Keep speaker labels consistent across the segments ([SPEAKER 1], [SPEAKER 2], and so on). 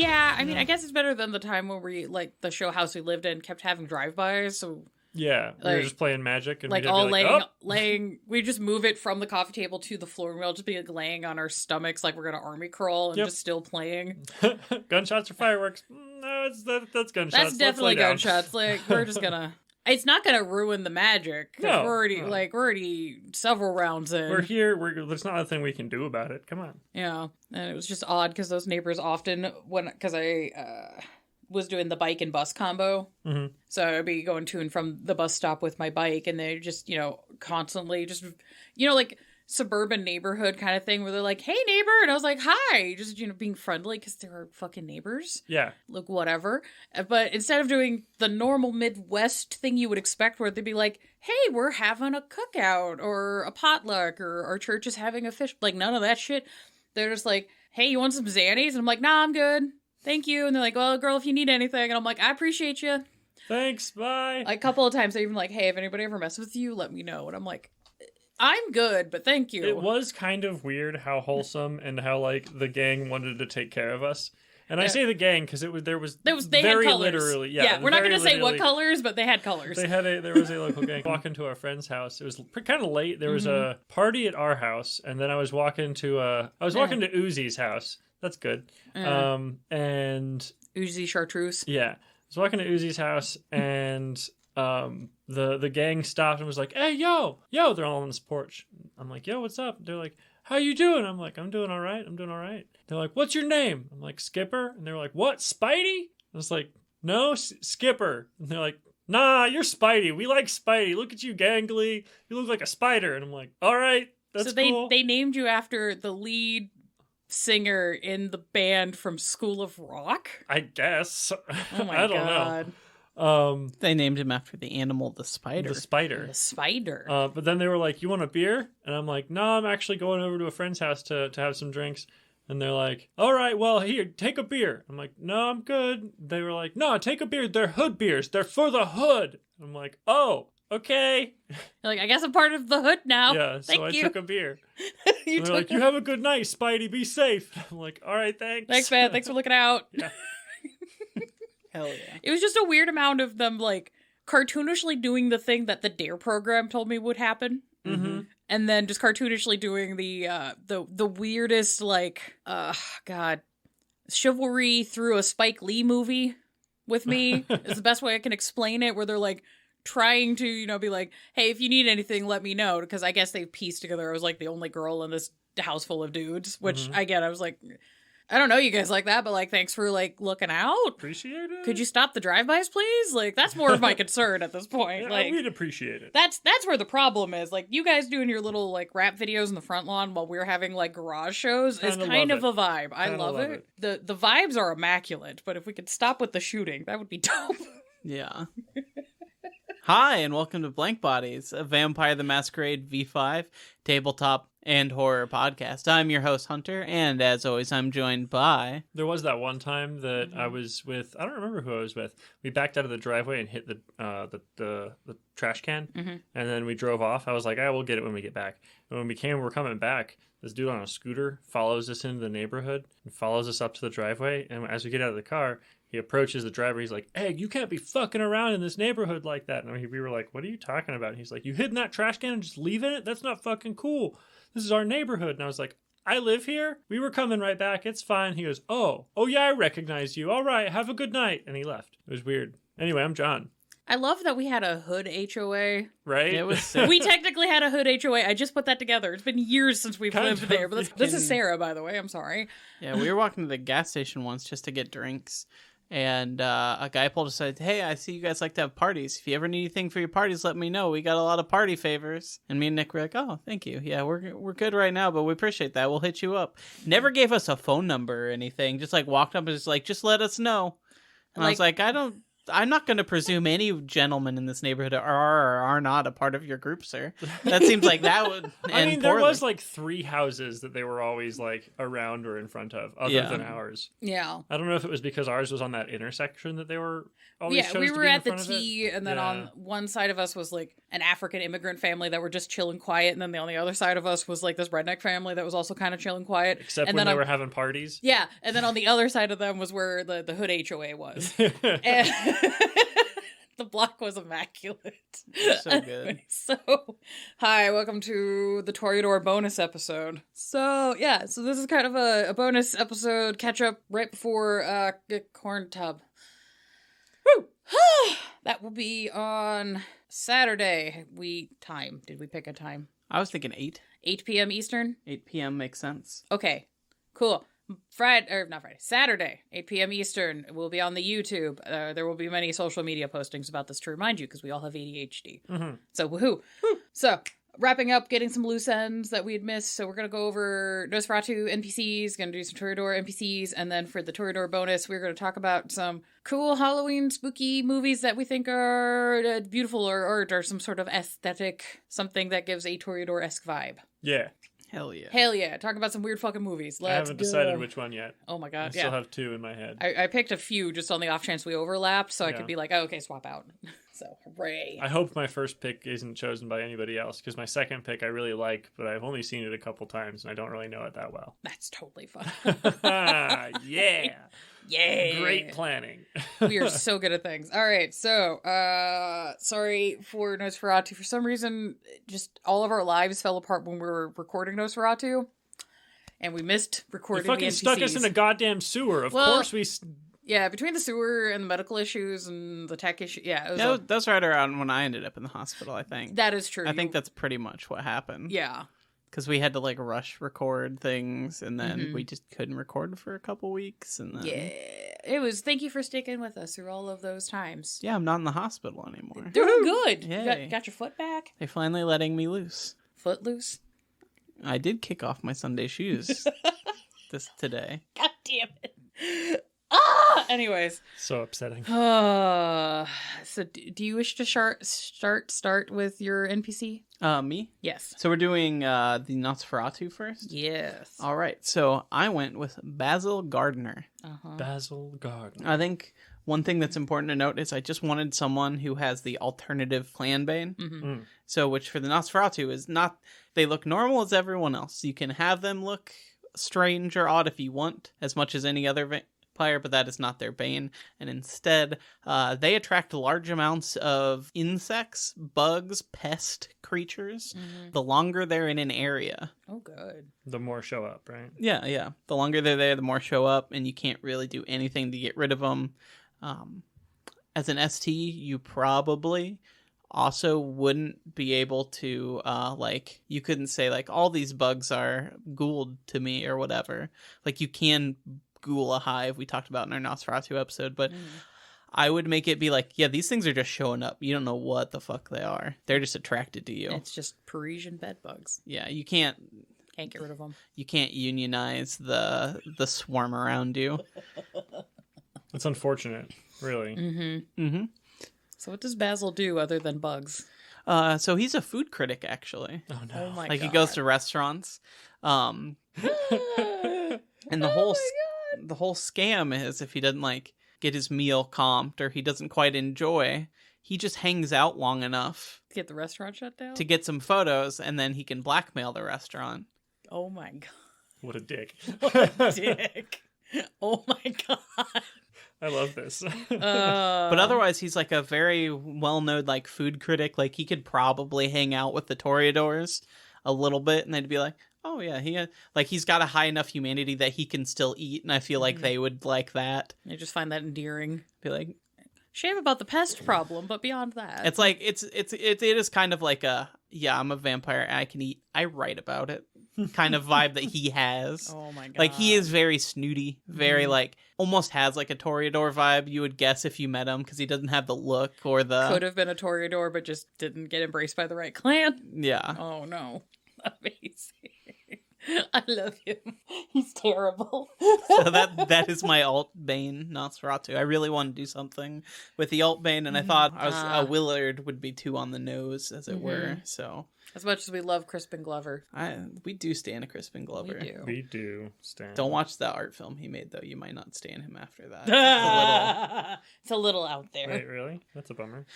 [SPEAKER 1] Yeah, I mean, I guess it's better than the time when we, like, the show house we lived in kept having drive-bys, so...
[SPEAKER 2] Yeah, we were just playing Magic, and
[SPEAKER 1] like
[SPEAKER 2] we'd
[SPEAKER 1] all
[SPEAKER 2] be like,
[SPEAKER 1] laying. We just move it from the coffee table to the floor, and we'll just be like laying on our stomachs, like we're gonna army crawl, and just still playing.
[SPEAKER 2] Gunshots or fireworks? No, that's gunshots.
[SPEAKER 1] That's definitely gunshots. Like we're just gonna. It's not gonna ruin the magic.
[SPEAKER 2] No,
[SPEAKER 1] we're already several rounds in.
[SPEAKER 2] We're here. There's not a thing we can do about it. Come on.
[SPEAKER 1] Yeah, and it was just odd because those neighbors often because I was doing the bike and bus combo.
[SPEAKER 2] Mm-hmm.
[SPEAKER 1] So I'd be going to and from the bus stop with my bike, and they just, constantly just, like suburban neighborhood kind of thing where they're like, hey, neighbor. And I was like, hi. Just, being friendly because they're fucking neighbors.
[SPEAKER 2] Yeah.
[SPEAKER 1] Look, whatever. But instead of doing the normal Midwest thing you would expect where they'd be like, hey, we're having a cookout or a potluck or our church is having a fish. Like, none of that shit. They're just like, hey, you want some Xannies? And I'm like, nah, I'm good. Thank you. And they're like, well, girl, if you need anything. And I'm like, I appreciate you.
[SPEAKER 2] Thanks. Bye.
[SPEAKER 1] A couple of times they're even like, hey, if anybody ever messes with you, let me know. And I'm like, I'm good, but thank you.
[SPEAKER 2] It was kind of weird how wholesome and how, like, the gang wanted to take care of us. And I say the gang because there was
[SPEAKER 1] they
[SPEAKER 2] very
[SPEAKER 1] had colors.
[SPEAKER 2] Literally.
[SPEAKER 1] Yeah, we're not going to say what colors, but they had colors.
[SPEAKER 2] There was a local gang. Walking to our friend's house. It was kind of late. There was a party at our house, and then I was walking to Uzi's house. That's good. And
[SPEAKER 1] Uzi Chartreuse.
[SPEAKER 2] Yeah. I was walking to Uzi's house, and the gang stopped and was like, hey, yo, they're all on this porch. I'm like, yo, what's up? They're like, how you doing? I'm like, I'm doing all right. They're like, what's your name? I'm like, Skipper. And they're like, what, Spidey? I was like, no, Skipper. And they're like, nah, you're Spidey. We like Spidey. Look at you, gangly. You look like a spider. And I'm like, all right, that's cool.
[SPEAKER 1] They named you after the lead singer in the band from School of Rock?
[SPEAKER 2] I guess.
[SPEAKER 1] Oh my
[SPEAKER 2] I don't know.
[SPEAKER 3] They named him after the animal, the spider.
[SPEAKER 2] The spider.
[SPEAKER 1] The spider.
[SPEAKER 2] But then they were like, you want a beer? And I'm like, no, I'm actually going over to a friend's house to have some drinks. And they're like, all right, well, here, take a beer. I'm like, no, I'm good. They were like, no, take a beer. They're hood beers. They're for the hood. I'm like, oh, okay.
[SPEAKER 1] You're like, I guess I'm part of the hood now.
[SPEAKER 2] Yeah, so I took a beer. They're like, you have a good night, Spidey. Be safe. I'm like, all right, thanks.
[SPEAKER 1] Thanks, man. Thanks for looking out.
[SPEAKER 2] Yeah.
[SPEAKER 3] Hell yeah.
[SPEAKER 1] It was just a weird amount of them, like, cartoonishly doing the thing that the DARE program told me would happen.
[SPEAKER 2] Mm-hmm.
[SPEAKER 1] And then just cartoonishly doing the weirdest, like, God, chivalry through a Spike Lee movie with me is the best way I can explain it, where they're, like, trying to, be like, hey, if you need anything, let me know. Because I guess they've pieced together I was, like, the only girl in this house full of dudes, which, I get. I was like, I don't know you guys like that, but, like, thanks for, like, looking out.
[SPEAKER 2] Appreciate it.
[SPEAKER 1] Could you stop the drive-bys, please? Like, that's more of my concern at this point.
[SPEAKER 2] Yeah,
[SPEAKER 1] like,
[SPEAKER 2] we'd appreciate it.
[SPEAKER 1] That's where the problem is. Like, you guys doing your little, like, rap videos in the front lawn while we're having, like, garage shows is kind of a vibe. I love it. The vibes are immaculate, but if we could stop with the shooting, that would be dope.
[SPEAKER 3] Yeah. Hi, and welcome to Blank Bodies, a Vampire the Masquerade V5 tabletop and horror podcast. I'm your host, Hunter, and as always, I'm joined by...
[SPEAKER 2] There was that one time that I was with... I don't remember who I was with. We backed out of the driveway and hit the trash can, and then we drove off. I was like, we'll get it when we get back. And when we're coming back, this dude on a scooter follows us into the neighborhood and follows us up to the driveway, and as we get out of the car... He approaches the driver. He's like, hey, you can't be fucking around in this neighborhood like that. And we were like, what are you talking about? And he's like, you hid in that trash can and just leaving it? That's not fucking cool. This is our neighborhood. And I was like, I live here. We were coming right back. It's fine. He goes, oh yeah, I recognize you. All right, have a good night. And he left. It was weird. Anyway, I'm John.
[SPEAKER 1] I love that we had a hood HOA.
[SPEAKER 2] Right?
[SPEAKER 3] It was
[SPEAKER 1] we technically had a hood HOA. I just put that together. It's been years since we've lived there. But this is Sarah, by the way. I'm sorry.
[SPEAKER 3] Yeah, we were walking to the gas station once just to get drinks. And a guy pulled us and said, hey, I see you guys like to have parties. If you ever need anything for your parties, let me know. We got a lot of party favors. And me and Nick were like, oh, thank you. Yeah, we're good right now, but we appreciate that. We'll hit you up. Never gave us a phone number or anything. Just like walked up and was like, just let us know. And I was like, I don't I'm not going to presume any gentlemen in this neighborhood are or are not a part of your group, sir. That seems like that would end
[SPEAKER 2] I mean, there
[SPEAKER 3] poorly.
[SPEAKER 2] was like 3 houses that they were always like around or in front of, other than ours.
[SPEAKER 1] Yeah.
[SPEAKER 2] I don't know if it was because ours was on that intersection that they were always chose
[SPEAKER 1] we
[SPEAKER 2] to
[SPEAKER 1] were
[SPEAKER 2] be in
[SPEAKER 1] at the
[SPEAKER 2] front of it.
[SPEAKER 1] T, and then on one side of us was like an African immigrant family that were just chill and quiet, and then on the other side of us was like this redneck family that was also kind of chill and quiet.
[SPEAKER 2] Except
[SPEAKER 1] and
[SPEAKER 2] when
[SPEAKER 1] then
[SPEAKER 2] they were having parties.
[SPEAKER 1] Yeah, and then on the other side of them was where the Hood HOA was. And the block was immaculate.
[SPEAKER 3] So good.
[SPEAKER 1] So, hi, welcome to the Toreador bonus episode. So, yeah, so this is kind of a bonus episode, catch up right before Corn Tub. Woo! That will be on Saturday. Did we pick a time?
[SPEAKER 3] I was thinking 8.
[SPEAKER 1] 8 p.m. Eastern?
[SPEAKER 3] 8 p.m. makes sense.
[SPEAKER 1] Okay, cool. Saturday, 8 p.m. Eastern, will be on the YouTube. There will be many social media postings about this to remind you, because we all have ADHD.
[SPEAKER 2] Mm-hmm.
[SPEAKER 1] So, woohoo. Woo. So, wrapping up, getting some loose ends that we had missed. So, we're going to go over Nosferatu NPCs, going to do some Toreador NPCs, and then for the Toreador bonus, we're going to talk about some cool Halloween spooky movies that we think are beautiful or some sort of aesthetic, something that gives a Toreador-esque vibe.
[SPEAKER 2] Yeah.
[SPEAKER 3] Hell yeah.
[SPEAKER 1] Hell yeah. Talk about some weird fucking movies.
[SPEAKER 2] I haven't decided which one yet.
[SPEAKER 1] Oh my god,
[SPEAKER 2] I still have 2 in my head.
[SPEAKER 1] I picked a few just on the off chance we overlapped, so I could be like, oh, okay, swap out. So, hooray.
[SPEAKER 2] I hope my first pick isn't chosen by anybody else, because my second pick I really like, but I've only seen it a couple times, and I don't really know it that well.
[SPEAKER 1] That's totally fun.
[SPEAKER 2] Yeah.
[SPEAKER 1] Yeah.
[SPEAKER 2] Great planning.
[SPEAKER 1] We are so good at things. All right, so, sorry for Nosferatu. For some reason, just all of our lives fell apart when we were recording Nosferatu, and we missed recording
[SPEAKER 2] You fucking
[SPEAKER 1] the NPCs.
[SPEAKER 2] stuck us in a goddamn sewer. Of course we...
[SPEAKER 1] Yeah, between the sewer and the medical issues and the tech issue, it was
[SPEAKER 3] That's right around when I ended up in the hospital, I think.
[SPEAKER 1] that is true.
[SPEAKER 3] I think that's pretty much what happened.
[SPEAKER 1] Yeah.
[SPEAKER 3] Because we had to like rush record things, and then we just couldn't record for a couple weeks, and then
[SPEAKER 1] It was. Thank you for sticking with us through all of those times.
[SPEAKER 3] yeah, I'm not in the hospital anymore.
[SPEAKER 1] Doing good.
[SPEAKER 3] Yay.
[SPEAKER 1] You got your foot back.
[SPEAKER 3] They're finally letting me loose.
[SPEAKER 1] Foot loose.
[SPEAKER 3] I did kick off my Sunday shoes today.
[SPEAKER 1] God damn it. Anyways.
[SPEAKER 2] So upsetting.
[SPEAKER 1] So do you wish to start with your NPC?
[SPEAKER 3] Me?
[SPEAKER 1] Yes.
[SPEAKER 3] So we're doing the Nosferatu first?
[SPEAKER 1] Yes.
[SPEAKER 3] All right. So I went with Basil Gardner.
[SPEAKER 2] Basil Garden.
[SPEAKER 3] I think one thing that's important to note is I just wanted someone who has the alternative clan bane. So which for the Nosferatu is not, they look normal as everyone else. You can have them look strange or odd if you want, as much as any other player, but that is not their bane. And instead, they attract large amounts of insects, bugs, pest creatures, the longer they're in an area.
[SPEAKER 1] Oh, good.
[SPEAKER 2] The more show up, right?
[SPEAKER 3] Yeah. The longer they're there, the more show up, and you can't really do anything to get rid of them. As an ST, you probably also wouldn't be able to, you couldn't say, like, all these bugs are ghouled to me or whatever. Like, you can ghoul a hive, we talked about in our Nosferatu episode, but I would make it be like, yeah, these things are just showing up. You don't know what the fuck they are. They're just attracted to you.
[SPEAKER 1] It's just Parisian bed bugs.
[SPEAKER 3] Yeah, you can't
[SPEAKER 1] get rid of them.
[SPEAKER 3] You can't unionize the swarm around you.
[SPEAKER 2] It's unfortunate, really.
[SPEAKER 1] So what does Basil do other than bugs?
[SPEAKER 3] So he's a food critic, actually.
[SPEAKER 2] Oh no.
[SPEAKER 1] Oh my
[SPEAKER 3] Like
[SPEAKER 1] god.
[SPEAKER 3] he goes to restaurants. And the whole scam is if he doesn't like get his meal comped or he doesn't quite enjoy, he just hangs out long enough
[SPEAKER 1] Get the restaurant shut down?
[SPEAKER 3] to get some photos, and then he can blackmail the restaurant.
[SPEAKER 1] Oh my god.
[SPEAKER 2] What a dick.
[SPEAKER 1] Dick. Oh my god.
[SPEAKER 2] I love this.
[SPEAKER 3] But otherwise, he's like a very well-known like food critic. Like he could probably hang out with the Toreadors a little bit, and they'd be like, "Oh yeah, he's got a high enough humanity that he can still eat," and I feel like they would like that.
[SPEAKER 1] I just find that endearing.
[SPEAKER 3] Be like,
[SPEAKER 1] Shame about the pest problem, but beyond that,
[SPEAKER 3] it's like it is kind of like a I'm a vampire and I can eat. I write about it kind of vibe that he has.
[SPEAKER 1] oh my god,
[SPEAKER 3] Like he is very snooty, very like almost has like a Toreador vibe. You would guess if you met him because he doesn't have the look or the
[SPEAKER 1] could have been a Toreador, but just didn't get embraced by the right clan.
[SPEAKER 3] yeah.
[SPEAKER 1] Oh no, amazing. I love him. He's terrible.
[SPEAKER 3] So that is my alt Bane Nosferatu. I really want to do something with the alt Bane, and I thought a Willard would be too on the nose, as it were. So
[SPEAKER 1] as much as we love Crispin Glover,
[SPEAKER 3] we do stand a Crispin Glover.
[SPEAKER 2] We do stand.
[SPEAKER 3] Don't watch the art film he made, though. You might not stand him after that.
[SPEAKER 1] It's a little out there.
[SPEAKER 2] Wait, really? That's a bummer.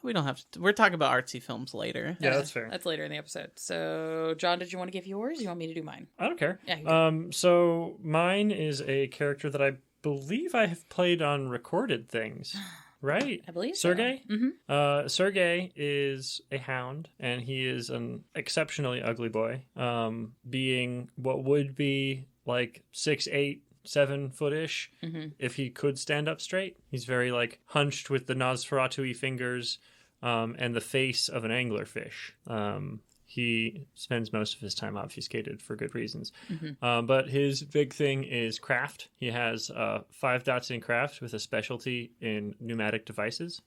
[SPEAKER 3] We don't have to. We're talking about artsy films later.
[SPEAKER 2] Yeah, that's fair.
[SPEAKER 1] That's later in the episode. So, John, did you want to give yours? Or you want me to do mine?
[SPEAKER 2] I don't care.
[SPEAKER 1] Yeah.
[SPEAKER 2] So mine is a character that I believe I have played on recorded things. Right?
[SPEAKER 1] I believe
[SPEAKER 2] Sergey?
[SPEAKER 1] So. Mm-hmm.
[SPEAKER 2] Sergey is a hound, and he is an exceptionally ugly boy. Being what would be like 6'8", 7-foot-ish, if he could stand up straight. He's very like hunched with the Nosferatu-y fingers, and the face of an anglerfish. He spends most of his time obfuscated for good reasons. But his big thing is craft. He has 5 dots in craft with a specialty in pneumatic devices.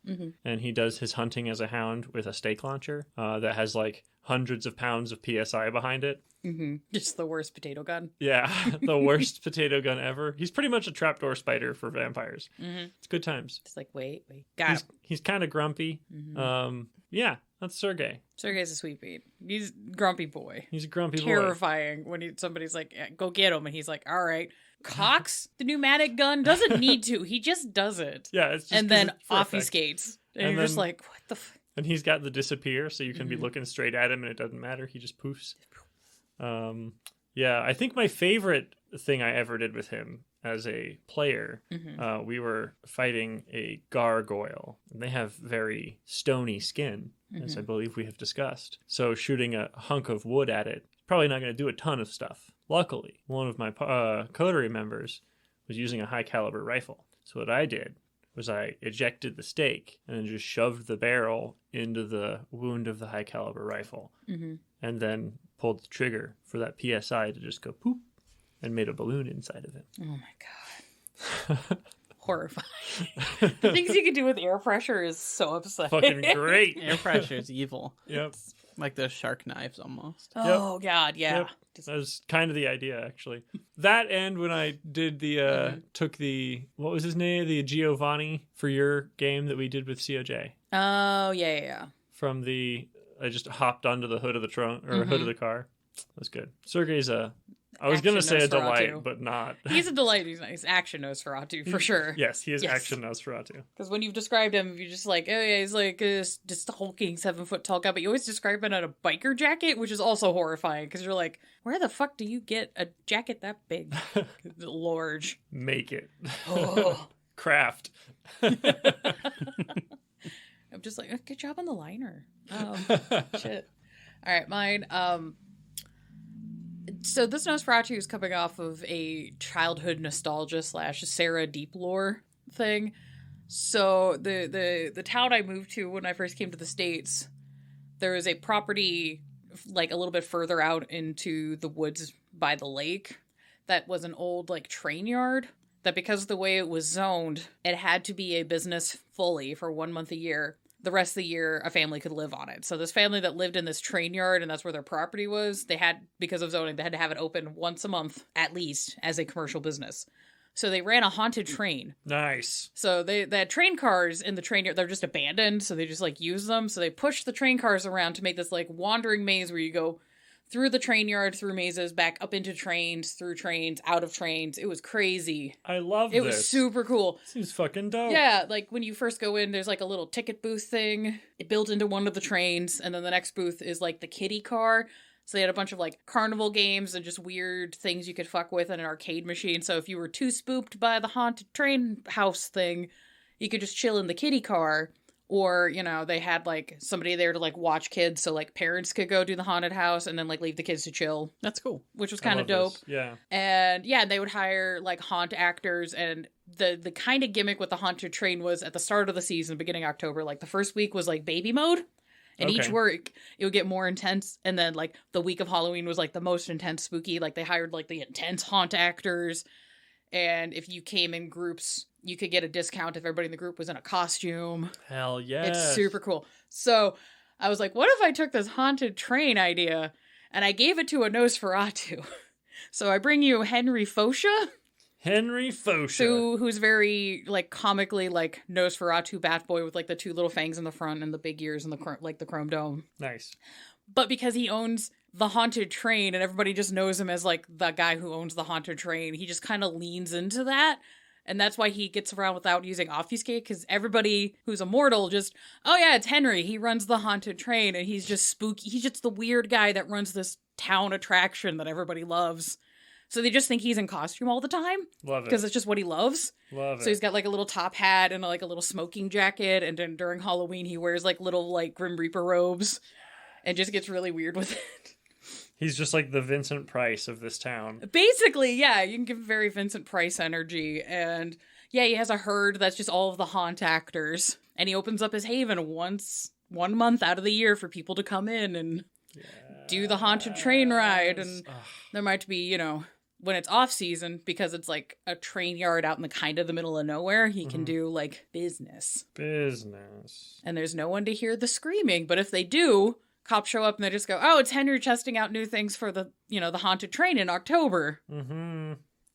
[SPEAKER 2] And he does his hunting as a hound with a stake launcher that has like hundreds of pounds of PSI behind it.
[SPEAKER 1] Just the worst potato gun.
[SPEAKER 2] Yeah, the worst potato gun ever. He's pretty much a trapdoor spider for vampires. It's good times.
[SPEAKER 1] It's like, wait. Got him.
[SPEAKER 2] He's kind of grumpy. Yeah, that's Sergey.
[SPEAKER 1] Sergey's a sweet beat. He's a grumpy boy.
[SPEAKER 2] He's a grumpy boy.
[SPEAKER 1] Terrifying when somebody's like, yeah, go get him. And he's like, all right. Cocks the pneumatic gun. Doesn't need to. He just does it.
[SPEAKER 2] Yeah, it's just
[SPEAKER 1] and then
[SPEAKER 2] effect.
[SPEAKER 1] obfuscates. And you're just like, what the
[SPEAKER 2] And he's got the disappear, so you can be looking straight at him and it doesn't matter. He just poofs. Yeah, I think my favorite thing I ever did with him as a player, we were fighting a gargoyle. And they have very stony skin, as I believe we have discussed. So shooting a hunk of wood at it, probably not going to do a ton of stuff. Luckily, one of my coterie members was using a high caliber rifle. So what I did was I ejected the stake and then just shoved the barrel into the wound of the high caliber rifle. And then pulled the trigger for that PSI to just go poop and made a balloon inside of it.
[SPEAKER 1] Oh my God. Horrifying. The things you can do with air pressure is so upsetting.
[SPEAKER 2] Fucking great.
[SPEAKER 3] Air pressure is evil.
[SPEAKER 2] Yep.
[SPEAKER 3] Like those shark knives almost.
[SPEAKER 1] Oh, God, yeah.
[SPEAKER 2] Yep. That was kind of the idea, actually. That and when I did took the, what was his name? The Giovanni for your game that we did with COJ.
[SPEAKER 1] Oh, yeah.
[SPEAKER 2] From I just hopped onto the hood of the trunk, or hood of the car. That was good. Sergey's I was going to say a delight, but not.
[SPEAKER 1] He's a delight. He's nice. Action Nosferatu, for sure.
[SPEAKER 2] Yes, he is action Nosferatu.
[SPEAKER 1] Because when you've described him, you're just like, oh yeah, he's like just a hulking 7-foot tall guy. But you always describe him in a biker jacket, which is also horrifying. Because you're like, where the fuck do you get a jacket that big? Large.
[SPEAKER 2] Make it.
[SPEAKER 1] Oh.
[SPEAKER 2] Craft.
[SPEAKER 1] I'm just like, good job on the liner. Shit. All right, mine. So this Nosferatu is coming off of a childhood nostalgia / Sarah Deep lore thing. So the town I moved to when I first came to the States, there was a property like a little bit further out into the woods by the lake that was an old like train yard that, because of the way it was zoned, it had to be a business fully for 1 month a year. The rest of the year, a family could live on it. So this family that lived in this train yard, and that's where their property was, they had, because of zoning, they had to have it open once a month, at least, as a commercial business. So they ran a haunted train.
[SPEAKER 2] Nice.
[SPEAKER 1] So they had train cars in the train yard. They're just abandoned, so they just, like, use them. So they pushed the train cars around to make this, like, wandering maze where you go through the train yard, through mazes, back up into trains, through trains, out of trains. It was crazy.
[SPEAKER 2] I love this.
[SPEAKER 1] It was super cool.
[SPEAKER 2] Seems fucking dope.
[SPEAKER 1] Yeah, like when you first go in, there's like a little ticket booth thing. It built into one of the trains, and then the next booth is like the kiddie car. So they had a bunch of like carnival games and just weird things you could fuck with and an arcade machine. So if you were too spooked by the haunted train house thing, you could just chill in the kiddie car. Or, you know, they had, like, somebody there to, like, watch kids. So, like, parents could go do the haunted house and then, like, leave the kids to chill.
[SPEAKER 3] That's cool.
[SPEAKER 1] Which was kind of dope.
[SPEAKER 2] This. Yeah.
[SPEAKER 1] And, yeah, they would hire, like, haunt actors. And the kind of gimmick with the haunted train was at the start of the season, beginning October, like, the first week was, like, baby mode. And each week, it would get more intense. And then, like, the week of Halloween was, like, the most intense spooky. Like, they hired, like, the intense haunt actors. And if you came in groups, you could get a discount if everybody in the group was in a costume.
[SPEAKER 2] Hell yeah.
[SPEAKER 1] It's super cool. So I was like, what if I took this haunted train idea and I gave it to a Nosferatu. So I bring you Henry Fosha.
[SPEAKER 2] Henry Fosha.
[SPEAKER 1] Who's very, like, comically, like, Nosferatu Batboy with, like, the 2 little fangs in the front and the big ears and the chrome dome.
[SPEAKER 2] Nice.
[SPEAKER 1] But because he owns the haunted train and everybody just knows him as, like, the guy who owns the haunted train, he just kind of leans into that. And that's why he gets around without using obfuscate, because everybody who's immortal just, oh yeah, it's Henry. He runs the haunted train, and he's just spooky. He's just the weird guy that runs this town attraction that everybody loves. So they just think he's in costume all the time.
[SPEAKER 2] Love it.
[SPEAKER 1] Because it's just what he loves.
[SPEAKER 2] Love it.
[SPEAKER 1] So he's got like a little top hat and like a little smoking jacket. And then during Halloween, he wears like little like Grim Reaper robes and just gets really weird with it.
[SPEAKER 2] He's just like the Vincent Price of this town.
[SPEAKER 1] Basically, yeah. You can give very Vincent Price energy. And yeah, he has a herd that's just all of the haunt actors. And he opens up his haven one month out of the year for people to come in and do the haunted train ride. And there might be, you know, when it's off season, because it's like a train yard out in the kind of the middle of nowhere, he can do like business. And there's no one to hear the screaming. But if they do, cops show up and they just go, oh, it's Henry testing out new things for the, you know, the haunted train in October.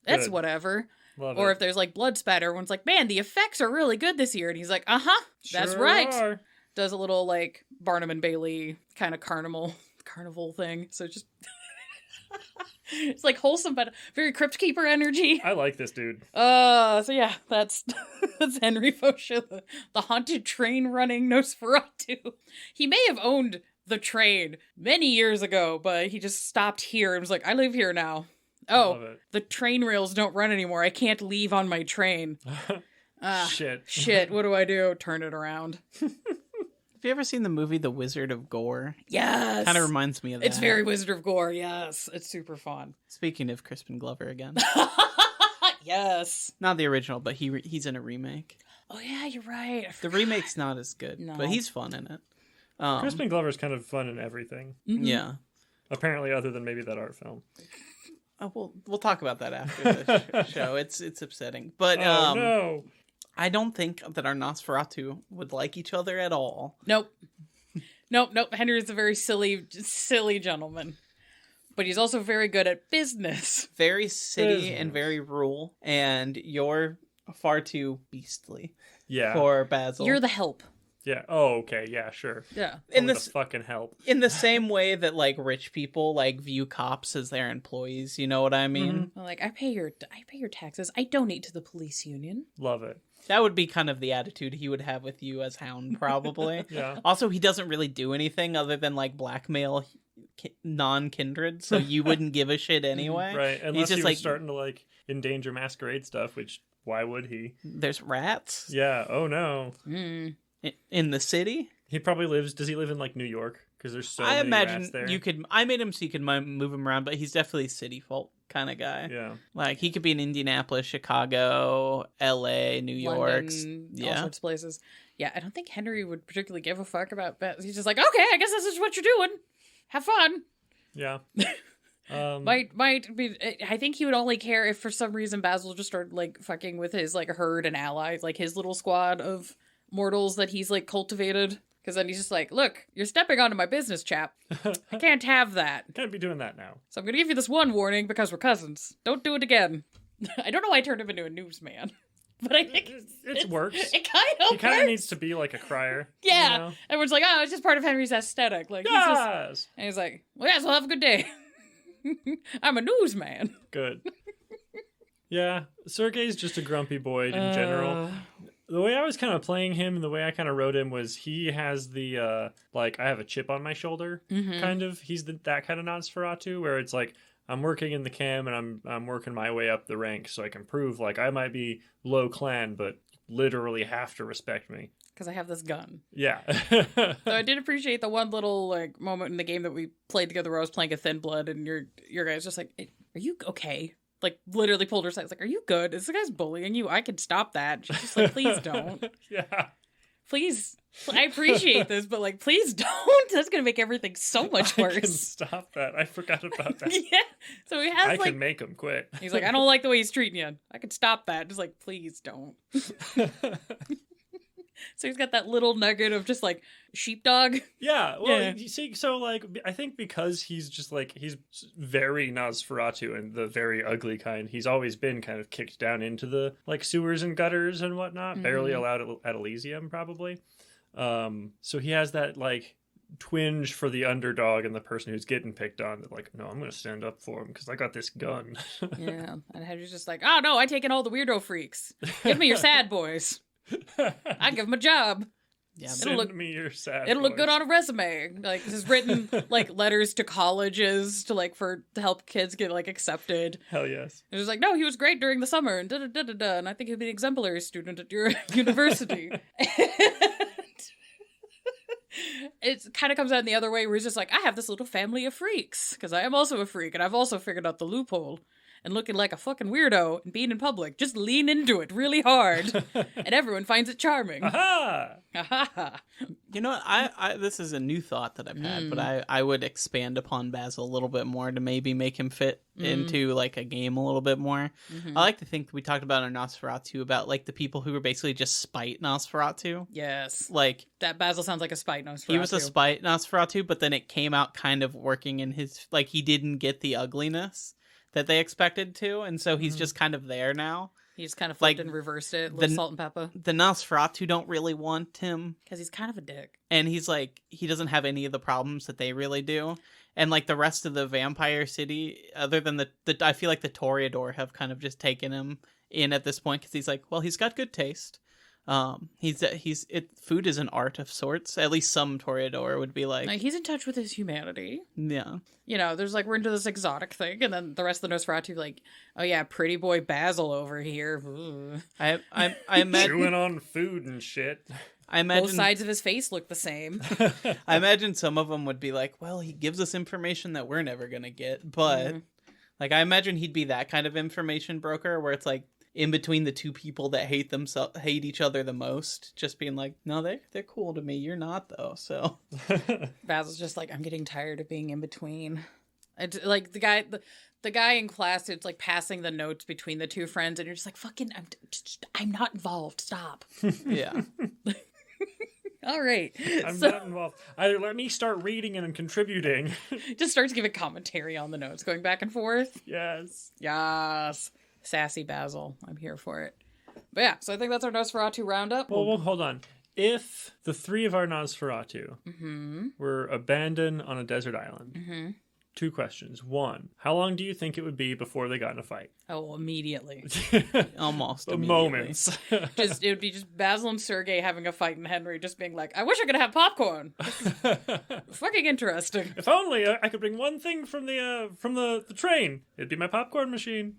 [SPEAKER 1] That's whatever.
[SPEAKER 2] Love
[SPEAKER 1] or
[SPEAKER 2] it.
[SPEAKER 1] if there's like blood spatter, everyone's like, man, the effects are really good this year. And he's like, that's
[SPEAKER 2] Sure
[SPEAKER 1] right.
[SPEAKER 2] are.
[SPEAKER 1] Does a little like Barnum and Bailey kind of carnival thing. So just it's like wholesome but very Crypt Keeper energy.
[SPEAKER 2] I like this dude.
[SPEAKER 1] So yeah, that's Henry Fosha, the haunted train running Nosferatu. He may have owned the train many years ago, but he just stopped here and was like, I live here now. Oh, the train rails don't run anymore. I can't leave on my train. Shit, what do I do? Turn it around.
[SPEAKER 3] Have you ever seen the movie The Wizard of Gore?
[SPEAKER 1] Yes.
[SPEAKER 3] Kind of reminds me of that.
[SPEAKER 1] It's very Wizard of Gore, yes. It's super fun.
[SPEAKER 3] Speaking of Crispin Glover again.
[SPEAKER 1] Yes.
[SPEAKER 3] Not the original, but he's in a remake.
[SPEAKER 1] Oh yeah, you're right.
[SPEAKER 3] The remake's not as good,
[SPEAKER 1] No.
[SPEAKER 3] but he's fun in it.
[SPEAKER 2] Crispin Glover's kind of fun in everything.
[SPEAKER 3] Yeah.
[SPEAKER 2] Apparently, other than maybe that art film.
[SPEAKER 3] We'll talk about that after the show. It's upsetting. But
[SPEAKER 2] no.
[SPEAKER 3] I don't think that our Nosferatu would like each other at all.
[SPEAKER 1] Nope. Henry's a very silly gentleman. But he's also very good at business.
[SPEAKER 3] Very city and very rural. And you're far too beastly for Basil.
[SPEAKER 1] You're the help.
[SPEAKER 2] Yeah. Oh, okay. Yeah, sure.
[SPEAKER 1] Yeah.
[SPEAKER 2] In the fucking help.
[SPEAKER 3] In the same way that like rich people like view cops as their employees, you know what I mean?
[SPEAKER 1] Like I pay your taxes. I donate to the police union.
[SPEAKER 2] Love it.
[SPEAKER 3] That would be kind of the attitude he would have with you as Hound, probably.
[SPEAKER 2] Yeah.
[SPEAKER 3] Also, he doesn't really do anything other than like blackmail non-kindred, so you wouldn't give a shit anyway.
[SPEAKER 2] Right. Unless
[SPEAKER 3] he's just
[SPEAKER 2] he was
[SPEAKER 3] like
[SPEAKER 2] starting to like endanger Masquerade stuff, which why would he?
[SPEAKER 3] There's rats.
[SPEAKER 2] Yeah. Oh no.
[SPEAKER 3] In the city.
[SPEAKER 2] He probably lives. Does he live in like New York? Because there's so
[SPEAKER 3] I
[SPEAKER 2] many
[SPEAKER 3] imagine
[SPEAKER 2] rats there.
[SPEAKER 3] you could. I made him so you could move him around, but he's definitely city folk kind of guy.
[SPEAKER 2] Yeah.
[SPEAKER 3] Like he could be in Indianapolis, Chicago, L.A., New York,
[SPEAKER 1] London, all sorts of places. Yeah, I don't think Henry would particularly give a fuck about that. He's just like, okay, I guess this is what you're doing. Have fun.
[SPEAKER 2] Yeah.
[SPEAKER 1] Might be. I think he would only care if for some reason Basil just started like fucking with his like herd and allies, like his little squad of mortals that he's like cultivated. Because then he's just like, look, you're stepping onto my business, chap. I can't have that.
[SPEAKER 2] Can't be doing that now.
[SPEAKER 1] So I'm going to give you this one warning because we're cousins. Don't do it again. I don't know why I turned him into a newsman. But I think
[SPEAKER 2] it works.
[SPEAKER 1] It kind of
[SPEAKER 2] He kind of needs to be like a crier.
[SPEAKER 1] Yeah.
[SPEAKER 2] You know?
[SPEAKER 1] Everyone's like, oh, it's just part of Henry's aesthetic. Like,
[SPEAKER 2] Yes!
[SPEAKER 1] he's just... And he's like, well, yes, well, have a good day. I'm a newsman.
[SPEAKER 2] Good. Yeah, Sergei's just a grumpy boy in general. The way I was kind of playing him and the way I kind of wrote him was he has the, like, I have a chip on my shoulder, kind of. He's that kind of Nosferatu, where it's like, I'm working in the cam and I'm working my way up the ranks so I can prove, like, I might be low clan, but literally have to respect me.
[SPEAKER 1] Because I have this gun.
[SPEAKER 2] Yeah.
[SPEAKER 1] So I did appreciate the one little, like, moment in the game that we played together where I was playing a Thin Blood and your guy's just like, are you okay? Like, literally pulled her aside. Like, are you good? Is the guy's bullying you? I can stop that. She's just like, please don't.
[SPEAKER 2] Yeah.
[SPEAKER 1] Please. I appreciate this, but, like, please don't. That's going to make everything so much worse.
[SPEAKER 2] I can stop that. I forgot about that.
[SPEAKER 1] Yeah. So he has,
[SPEAKER 2] I
[SPEAKER 1] like...
[SPEAKER 2] can make him quit.
[SPEAKER 1] He's like, I don't like the way he's treating you. I can stop that. Just like, please don't. So he's got that little nugget of just like sheepdog.
[SPEAKER 2] Yeah, well,
[SPEAKER 1] Yeah.
[SPEAKER 2] you see, so like, I think because he's just like, he's very Nosferatu and the very ugly kind, he's always been kind of kicked down into the like sewers and gutters and whatnot, barely allowed at Elysium, probably. So he has that like twinge for the underdog and the person who's getting picked on, that like, no, I'm gonna stand up for him because I got this gun.
[SPEAKER 1] Yeah, and Henry's just like, oh no, I take in all the weirdo freaks. Give me your sad boys. I give them a job.
[SPEAKER 3] Yeah,
[SPEAKER 2] Send me your sad
[SPEAKER 1] It'll look
[SPEAKER 2] boys.
[SPEAKER 1] good on a resume. Like, this is written like letters to colleges to like to help kids get like accepted.
[SPEAKER 2] Hell yes.
[SPEAKER 1] It was like, no, he was great during the summer and da-da-da-da-da, and I think he'd be an exemplary student at your university. It kind of comes out in the other way where he's just like, I have this little family of freaks because I am also a freak and I've also figured out the loophole. And looking like a fucking weirdo and being in public, just lean into it really hard, and everyone finds it charming.
[SPEAKER 2] Aha!
[SPEAKER 1] Ha
[SPEAKER 3] You know what? I this is a new thought that I've had, but I would expand upon Basil a little bit more to maybe make him fit into like a game a little bit more. I like to think we talked about in Nosferatu about like the people who were basically just spite Nosferatu.
[SPEAKER 1] Yes.
[SPEAKER 3] Like
[SPEAKER 1] That Basil sounds like a spite Nosferatu.
[SPEAKER 3] he was a spite Nosferatu, but then it came out kind of working in his, like he didn't get the ugliness that they expected to, and so he's just kind of there now.
[SPEAKER 1] He just kind of flipped
[SPEAKER 3] like,
[SPEAKER 1] and reversed it with salt and pepper.
[SPEAKER 3] The Nosferatu don't really want him,
[SPEAKER 1] Because he's kind of a dick.
[SPEAKER 3] and he's like, he doesn't have any of the problems that they really do. And like the rest of the vampire city, other than the I feel like the Toreador have kind of just taken him in at this point, because he's like, well, he's got good taste. Food is an art of sorts. At least some Toreador would be like,
[SPEAKER 1] He's in touch with his humanity.
[SPEAKER 3] yeah.
[SPEAKER 1] You know, there's like, we're into this exotic thing, and then the rest of the Nosferatu like, oh yeah, pretty boy Basil over here. Ooh.
[SPEAKER 3] I imagine
[SPEAKER 2] Chewing on food and shit.
[SPEAKER 3] I imagine
[SPEAKER 1] Both sides of his face look the same.
[SPEAKER 3] I imagine some of them would be like, well, he gives us information that we're never gonna get, but like I imagine he'd be that kind of information broker where it's like in between the two people that hate each other the most, just being like, no, they're cool to me, you're not though. So
[SPEAKER 1] Basil's just like, I'm getting tired of being in between. It's like the guy in class, it's like passing the notes between the two friends, and you're just like, fucking, I'm not involved. Stop.
[SPEAKER 3] yeah.
[SPEAKER 1] All right.
[SPEAKER 2] I'm not involved. Either let me start reading and contributing.
[SPEAKER 1] Just starts giving commentary on the notes, going back and forth.
[SPEAKER 2] Yes.
[SPEAKER 1] Yes. Sassy Basil. I'm here for it. But yeah, so I think that's our Nosferatu roundup.
[SPEAKER 2] Well, hold on. If the three of our Nosferatu were abandoned on a desert island, two questions. One, how long do you think it would be before they got in a fight?
[SPEAKER 1] Oh, immediately.
[SPEAKER 3] Almost immediately.
[SPEAKER 2] Moments.
[SPEAKER 1] It would be just Basil and Sergei having a fight, and Henry just being like, I wish I could have popcorn. This is fucking interesting.
[SPEAKER 2] If only I could bring one thing from the train. It'd be my popcorn machine.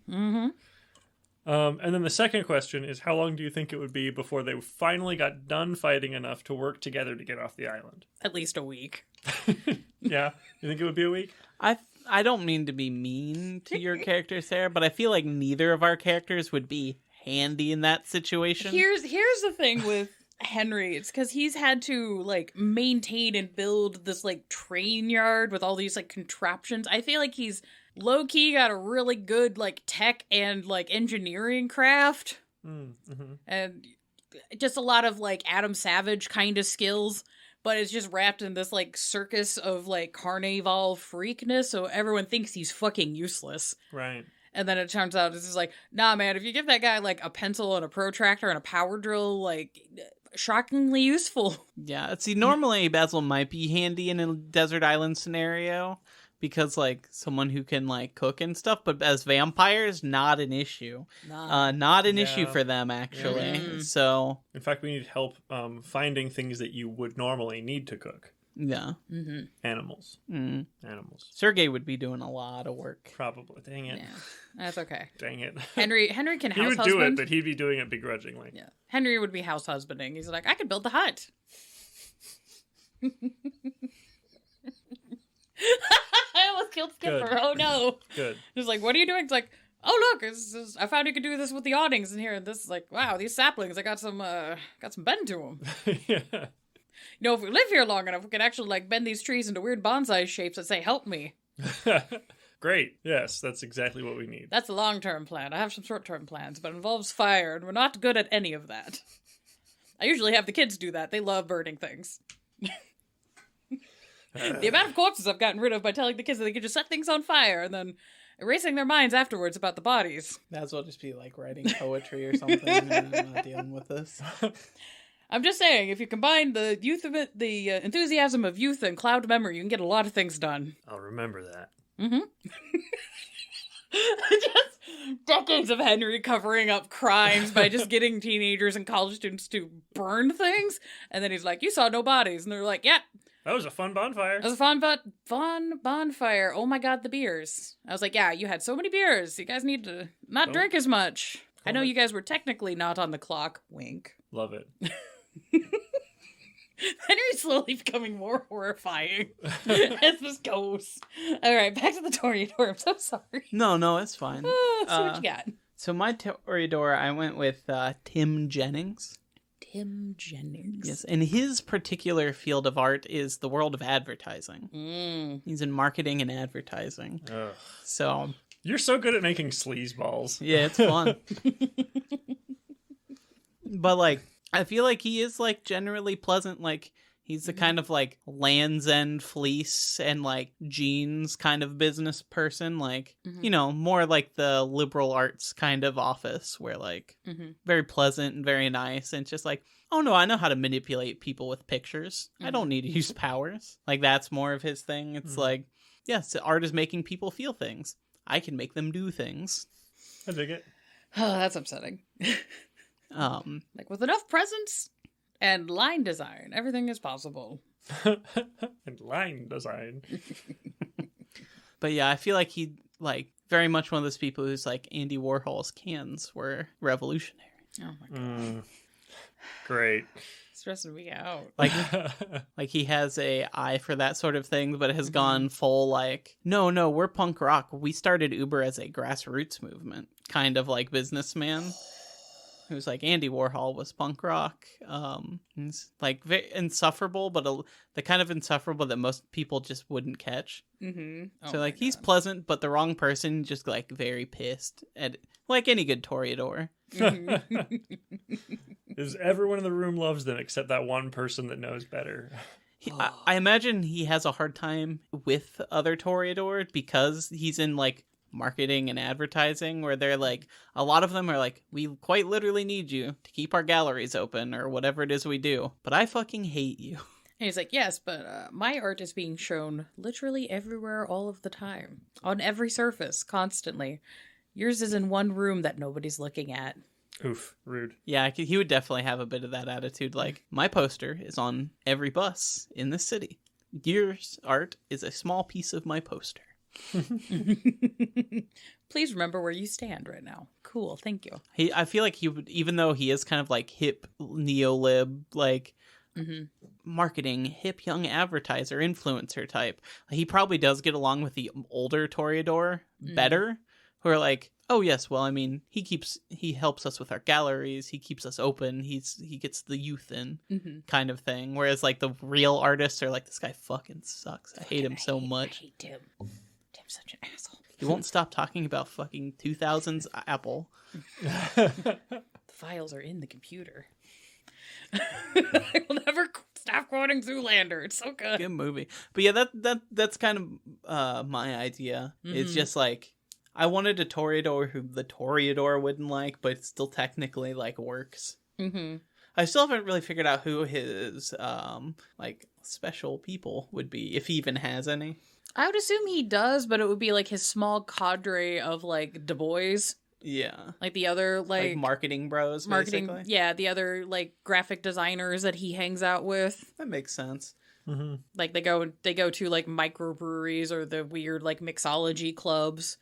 [SPEAKER 2] And then the second question is, how long do you think it would be before they finally got done fighting enough to work together to get off the island?
[SPEAKER 1] At least a week.
[SPEAKER 2] Yeah? You think it would be a week?
[SPEAKER 3] I don't mean to be mean to your characters there, but I feel like neither of our characters would be handy in that situation.
[SPEAKER 1] Here's the thing with Henry. It's because he's had to like maintain and build this like train yard with all these like contraptions. I feel like he's low-key got a really good like tech and like engineering craft. And just a lot of like Adam Savage kind of skills. But it's just wrapped in this, like, circus of, like, carnival freakness, so everyone thinks he's fucking useless.
[SPEAKER 2] Right.
[SPEAKER 1] And then it turns out it's just like, nah, man, if you give that guy, like, a pencil and a protractor and a power drill, like, shockingly useful.
[SPEAKER 3] Yeah, see, normally Basil might be handy in a desert island scenario, because, like, someone who can, like, cook and stuff, but as vampires, not an issue. Not an issue for them, actually. So...
[SPEAKER 2] In fact, we need help finding things that you would normally need to cook.
[SPEAKER 3] Yeah.
[SPEAKER 2] Animals. Animals.
[SPEAKER 3] Sergei would be doing a lot of work.
[SPEAKER 2] Probably. Dang it.
[SPEAKER 1] Yeah, that's okay.
[SPEAKER 2] Dang it.
[SPEAKER 1] Henry can house
[SPEAKER 2] He would
[SPEAKER 1] husband.
[SPEAKER 2] do it, but he'd be doing it begrudgingly.
[SPEAKER 1] Yeah. Henry would be house husbanding. He's like, I could build the hut. I almost killed Skipper.
[SPEAKER 2] Good.
[SPEAKER 1] Oh no.
[SPEAKER 2] Good.
[SPEAKER 1] He's like, what are you doing? It's like, oh look, I found you could do this with the awnings in here. And this is like, wow, these saplings, I got some bend to them.
[SPEAKER 2] Yeah.
[SPEAKER 1] You know, if we live here long enough, we could actually like bend these trees into weird bonsai shapes that say, help me.
[SPEAKER 2] Great. Yes, that's exactly what we need.
[SPEAKER 1] That's a long-term plan. I have some short-term plans, but it involves fire, and we're not good at any of that. I usually have the kids do that. They love burning things. The amount of corpses I've gotten rid of by telling the kids that they could just set things on fire and then erasing their minds afterwards about the bodies.
[SPEAKER 3] That's will just be like writing poetry or something. And I'm not dealing with this.
[SPEAKER 1] I'm just saying, if you combine the enthusiasm of youth and cloud memory, you can get a lot of things done.
[SPEAKER 2] I'll remember that.
[SPEAKER 1] Mm-hmm. Just decades of Henry covering up crimes by just getting teenagers and college students to burn things. And then he's like, you saw no bodies. And they're like, yeah.
[SPEAKER 2] That was a fun bonfire.
[SPEAKER 1] It was a fun bonfire. Oh my god, the beers. I was like, yeah, you had so many beers. You guys need to not drink as much. I know you guys were technically not on the clock. Wink.
[SPEAKER 2] Love it.
[SPEAKER 1] Henry's slowly becoming more horrifying as this goes. All right, back to the Toreador. I'm so sorry.
[SPEAKER 3] No, it's fine.
[SPEAKER 1] So what you got?
[SPEAKER 3] So my Toreador, I went with Tim Jennings.
[SPEAKER 1] Tim Jennings.
[SPEAKER 3] Yes, and his particular field of art is the world of advertising. He's in marketing and advertising.
[SPEAKER 2] Ugh.
[SPEAKER 3] So
[SPEAKER 2] You're so good at making sleazeballs.
[SPEAKER 3] yeah, it's fun. But like, I feel like he is like generally pleasant. Like he's the kind of like Land's End fleece and like jeans kind of business person. Like, you know, more like the liberal arts kind of office where like very pleasant and very nice. And it's just like, oh no, I know how to manipulate people with pictures. I don't need to use powers. Like that's more of his thing. It's like, yes, art is making people feel things. I can make them do things.
[SPEAKER 2] I dig it.
[SPEAKER 1] Oh, that's upsetting. Like with enough presence and line design, everything is possible.
[SPEAKER 2] And line design.
[SPEAKER 3] But yeah, I feel like he like very much one of those people who's like Andy Warhol's cans were revolutionary.
[SPEAKER 1] Oh my god.
[SPEAKER 2] Great.
[SPEAKER 1] Stressing me out.
[SPEAKER 3] Like he has a eye for that sort of thing, but has gone full like, no, we're punk rock. We started Uber as a grassroots movement, kind of like businessman. Who's like Andy Warhol was punk rock. He's like very insufferable, but the kind of insufferable that most people just wouldn't catch.
[SPEAKER 1] Oh
[SPEAKER 3] So like he's pleasant, but the wrong person, just like very pissed at like any good Toreador.
[SPEAKER 2] Is everyone in the room loves them except that one person that knows better?
[SPEAKER 3] I imagine he has a hard time with other Toreador because he's in like marketing and advertising where they're like, a lot of them are like, we quite literally need you to keep our galleries open or whatever it is we do, but I fucking hate you.
[SPEAKER 1] And he's like, yes, but my art is being shown literally everywhere all of the time. On every surface, constantly. Yours is in one room that nobody's looking at.
[SPEAKER 2] Oof, rude.
[SPEAKER 3] Yeah, he would definitely have a bit of that attitude. Like, my poster is on every bus in the city. Yours art is a small piece of my poster.
[SPEAKER 1] Please remember where you stand right now. Cool, thank you.
[SPEAKER 3] I feel like he would, even though he is kind of like hip neo-lib, like marketing, hip young advertiser, influencer type, he probably does get along with the older Toreador better, who are like, oh yes, well, I mean, he helps us with our galleries, he keeps us open, he gets the youth in, kind of thing. Whereas like the real artists are like, this guy fucking sucks. I hate him so much.
[SPEAKER 1] I hate Tim. Tim's such an asshole.
[SPEAKER 3] He won't stop talking about fucking 2000s Apple.
[SPEAKER 1] The files are in the computer. I will never stop quoting Zoolander. It's so good.
[SPEAKER 3] Good movie. But yeah, that's kind of my idea. It's just like, I wanted a Toreador who the Toreador wouldn't like, but still technically like works. I still haven't really figured out who his like special people would be, if he even has any.
[SPEAKER 1] I would assume he does, but it would be like his small cadre of like Du Bois.
[SPEAKER 3] Yeah.
[SPEAKER 1] Like the other like
[SPEAKER 3] marketing bros,
[SPEAKER 1] marketing,
[SPEAKER 3] basically.
[SPEAKER 1] yeah, the other like graphic designers that he hangs out with.
[SPEAKER 3] That makes sense.
[SPEAKER 1] Like they go to like microbreweries or the weird like mixology clubs.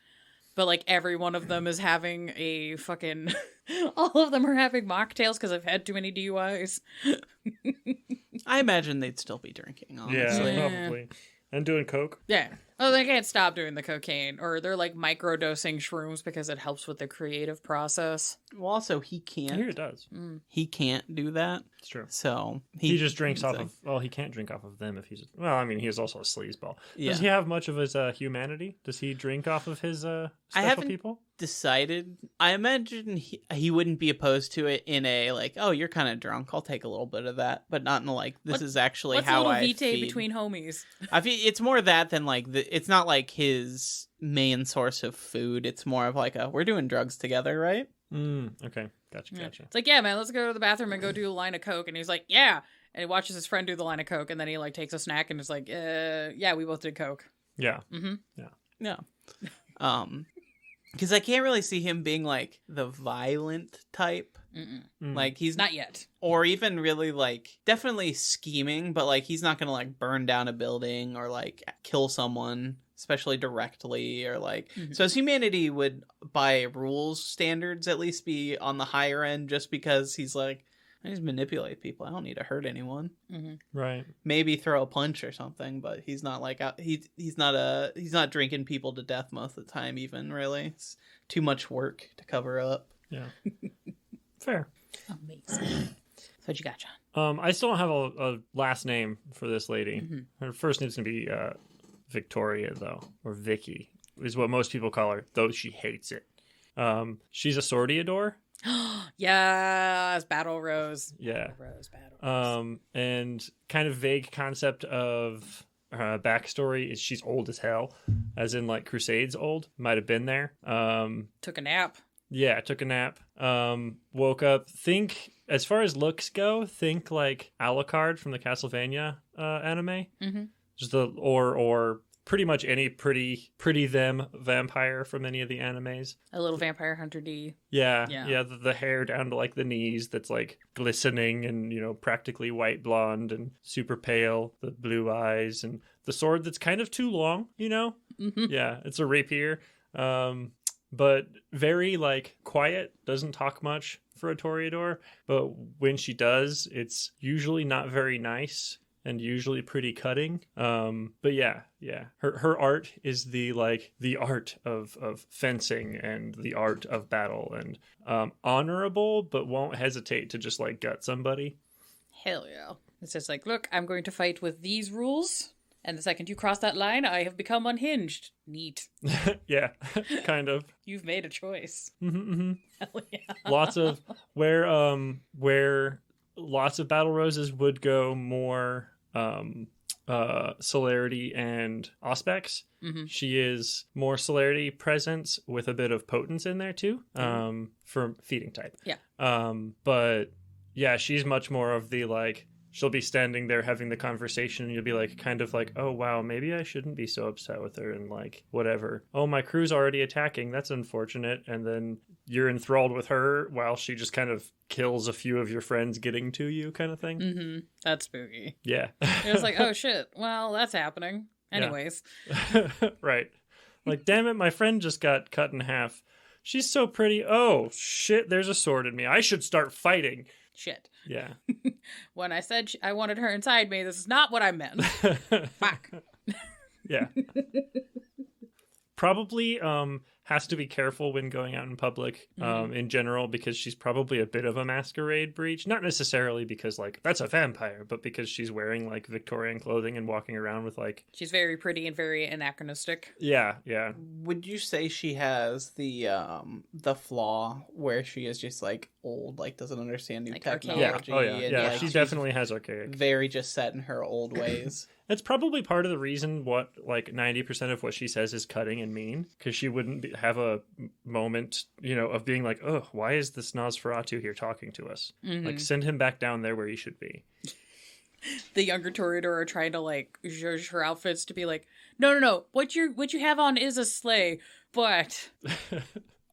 [SPEAKER 1] But like every one of them is having a fucking all of them are having mocktails because I've had too many DUIs.
[SPEAKER 3] I imagine they'd still be drinking, honestly.
[SPEAKER 2] Yeah, probably. And doing coke.
[SPEAKER 1] Yeah. Oh, they can't stop doing the cocaine. Or they're like microdosing shrooms because it helps with the creative process.
[SPEAKER 3] Well, also, he can't.
[SPEAKER 2] I hear it does.
[SPEAKER 3] He can't do that.
[SPEAKER 2] It's true.
[SPEAKER 3] So
[SPEAKER 2] he just drinks off of... Well, he can't drink off of them if he's... Well, I mean, he is also a sleazeball.
[SPEAKER 3] Yeah.
[SPEAKER 2] Does he have much of his humanity? Does he drink off of his special people?
[SPEAKER 3] decided, I imagine he wouldn't be opposed to it in a like, oh, you're kind of drunk, I'll take a little bit of that, but not in a like, this is actually
[SPEAKER 1] What's
[SPEAKER 3] how
[SPEAKER 1] a little
[SPEAKER 3] I
[SPEAKER 1] vitae
[SPEAKER 3] feed.
[SPEAKER 1] between homies?
[SPEAKER 3] I feel it's more that than like it's not like his main source of food. It's more of like we're doing drugs together, right?
[SPEAKER 2] Okay, gotcha.
[SPEAKER 1] It's like, yeah, man, let's go to the bathroom and go do a line of coke. And he's like, yeah. And he watches his friend do the line of coke, and then he like takes a snack and is like, yeah, we both did coke.
[SPEAKER 2] Yeah.
[SPEAKER 1] Mm-hmm.
[SPEAKER 3] Yeah. Because I can't really see him being like the violent type. Like he's
[SPEAKER 1] not yet,
[SPEAKER 3] or even really like definitely scheming, but like he's not gonna like burn down a building or like kill someone, especially directly, or like so his humanity would by rules standards at least be on the higher end, just because he's like, I just manipulate people, I don't need to hurt anyone.
[SPEAKER 2] Right.
[SPEAKER 3] Maybe throw a punch or something, but he's not like he's not drinking people to death most of the time, even really. It's too much work to cover up.
[SPEAKER 2] Yeah. Fair.
[SPEAKER 1] Amazing. So what you got, John?
[SPEAKER 2] I still don't have a last name for this lady. Her first needs to be Victoria, though, or Vicky, is what most people call her, though she hates it. She's a Toreador.
[SPEAKER 1] Yes, Battle Rose.
[SPEAKER 2] Yeah.
[SPEAKER 1] Battle Rose.
[SPEAKER 2] And kind of vague concept of backstory is she's old as hell, as in like Crusades old. Might have been there.
[SPEAKER 1] Took a nap.
[SPEAKER 2] Yeah, took a nap. Woke up. Think, as far as looks go, think like Alucard from the Castlevania anime. Just or pretty much any pretty them vampire from any of the animes.
[SPEAKER 1] A little vampire hunter D.
[SPEAKER 2] Yeah. The hair down to like the knees that's like glistening and, you know, practically white blonde and super pale. The blue eyes and the sword that's kind of too long, you know? Yeah, it's a rapier. But very like quiet, doesn't talk much for a Toreador. But when she does, it's usually not very nice and usually pretty cutting. But yeah. Her art is the art of fencing and the art of battle and honorable, but won't hesitate to just like gut somebody.
[SPEAKER 1] Hell yeah. It's just like, look, I'm going to fight with these rules. And the second you cross that line, I have become unhinged. Neat.
[SPEAKER 2] Yeah, kind of.
[SPEAKER 1] You've made a choice.
[SPEAKER 2] Hell yeah. Lots of where lots of battle roses would go more celerity and auspex. She is more celerity presence with a bit of potence in there too. For feeding type.
[SPEAKER 1] Yeah.
[SPEAKER 2] But yeah, she's much more of the like, she'll be standing there having the conversation and you'll be like, kind of like, oh wow, maybe I shouldn't be so upset with her and like whatever. Oh, my crew's already attacking, that's unfortunate. And then you're enthralled with her while she just kind of kills a few of your friends getting to you, kind of thing.
[SPEAKER 1] That's spooky.
[SPEAKER 2] Yeah.
[SPEAKER 1] It was like, oh shit, well, that's happening anyways.
[SPEAKER 2] Right. Like, damn it, my friend just got cut in half. She's so pretty. Oh shit, there's a sword in me, I should start fighting.
[SPEAKER 1] Shit.
[SPEAKER 2] Yeah.
[SPEAKER 1] When I said I wanted her inside me, this is not what I meant. Fuck.
[SPEAKER 2] Yeah. Probably has to be careful when going out in public in general, because she's probably a bit of a masquerade breach. Not necessarily because like that's a vampire, but because she's wearing like Victorian clothing and walking around with like,
[SPEAKER 1] she's very pretty and very anachronistic.
[SPEAKER 2] Yeah.
[SPEAKER 3] Would you say she has the flaw where she is just like old, like doesn't understand new
[SPEAKER 1] like
[SPEAKER 3] technology?
[SPEAKER 2] Yeah.
[SPEAKER 3] Like,
[SPEAKER 2] she definitely has archaic.
[SPEAKER 3] Very just set in her old ways.
[SPEAKER 2] That's probably part of the reason what like 90% of what she says is cutting and mean, because she wouldn't have a moment, you know, of being like, oh, why is this Nosferatu here talking to us? Like, send him back down there where he should be.
[SPEAKER 1] The younger Toreador are trying to like judge her outfits to be like, no, what you have on is a sleigh, but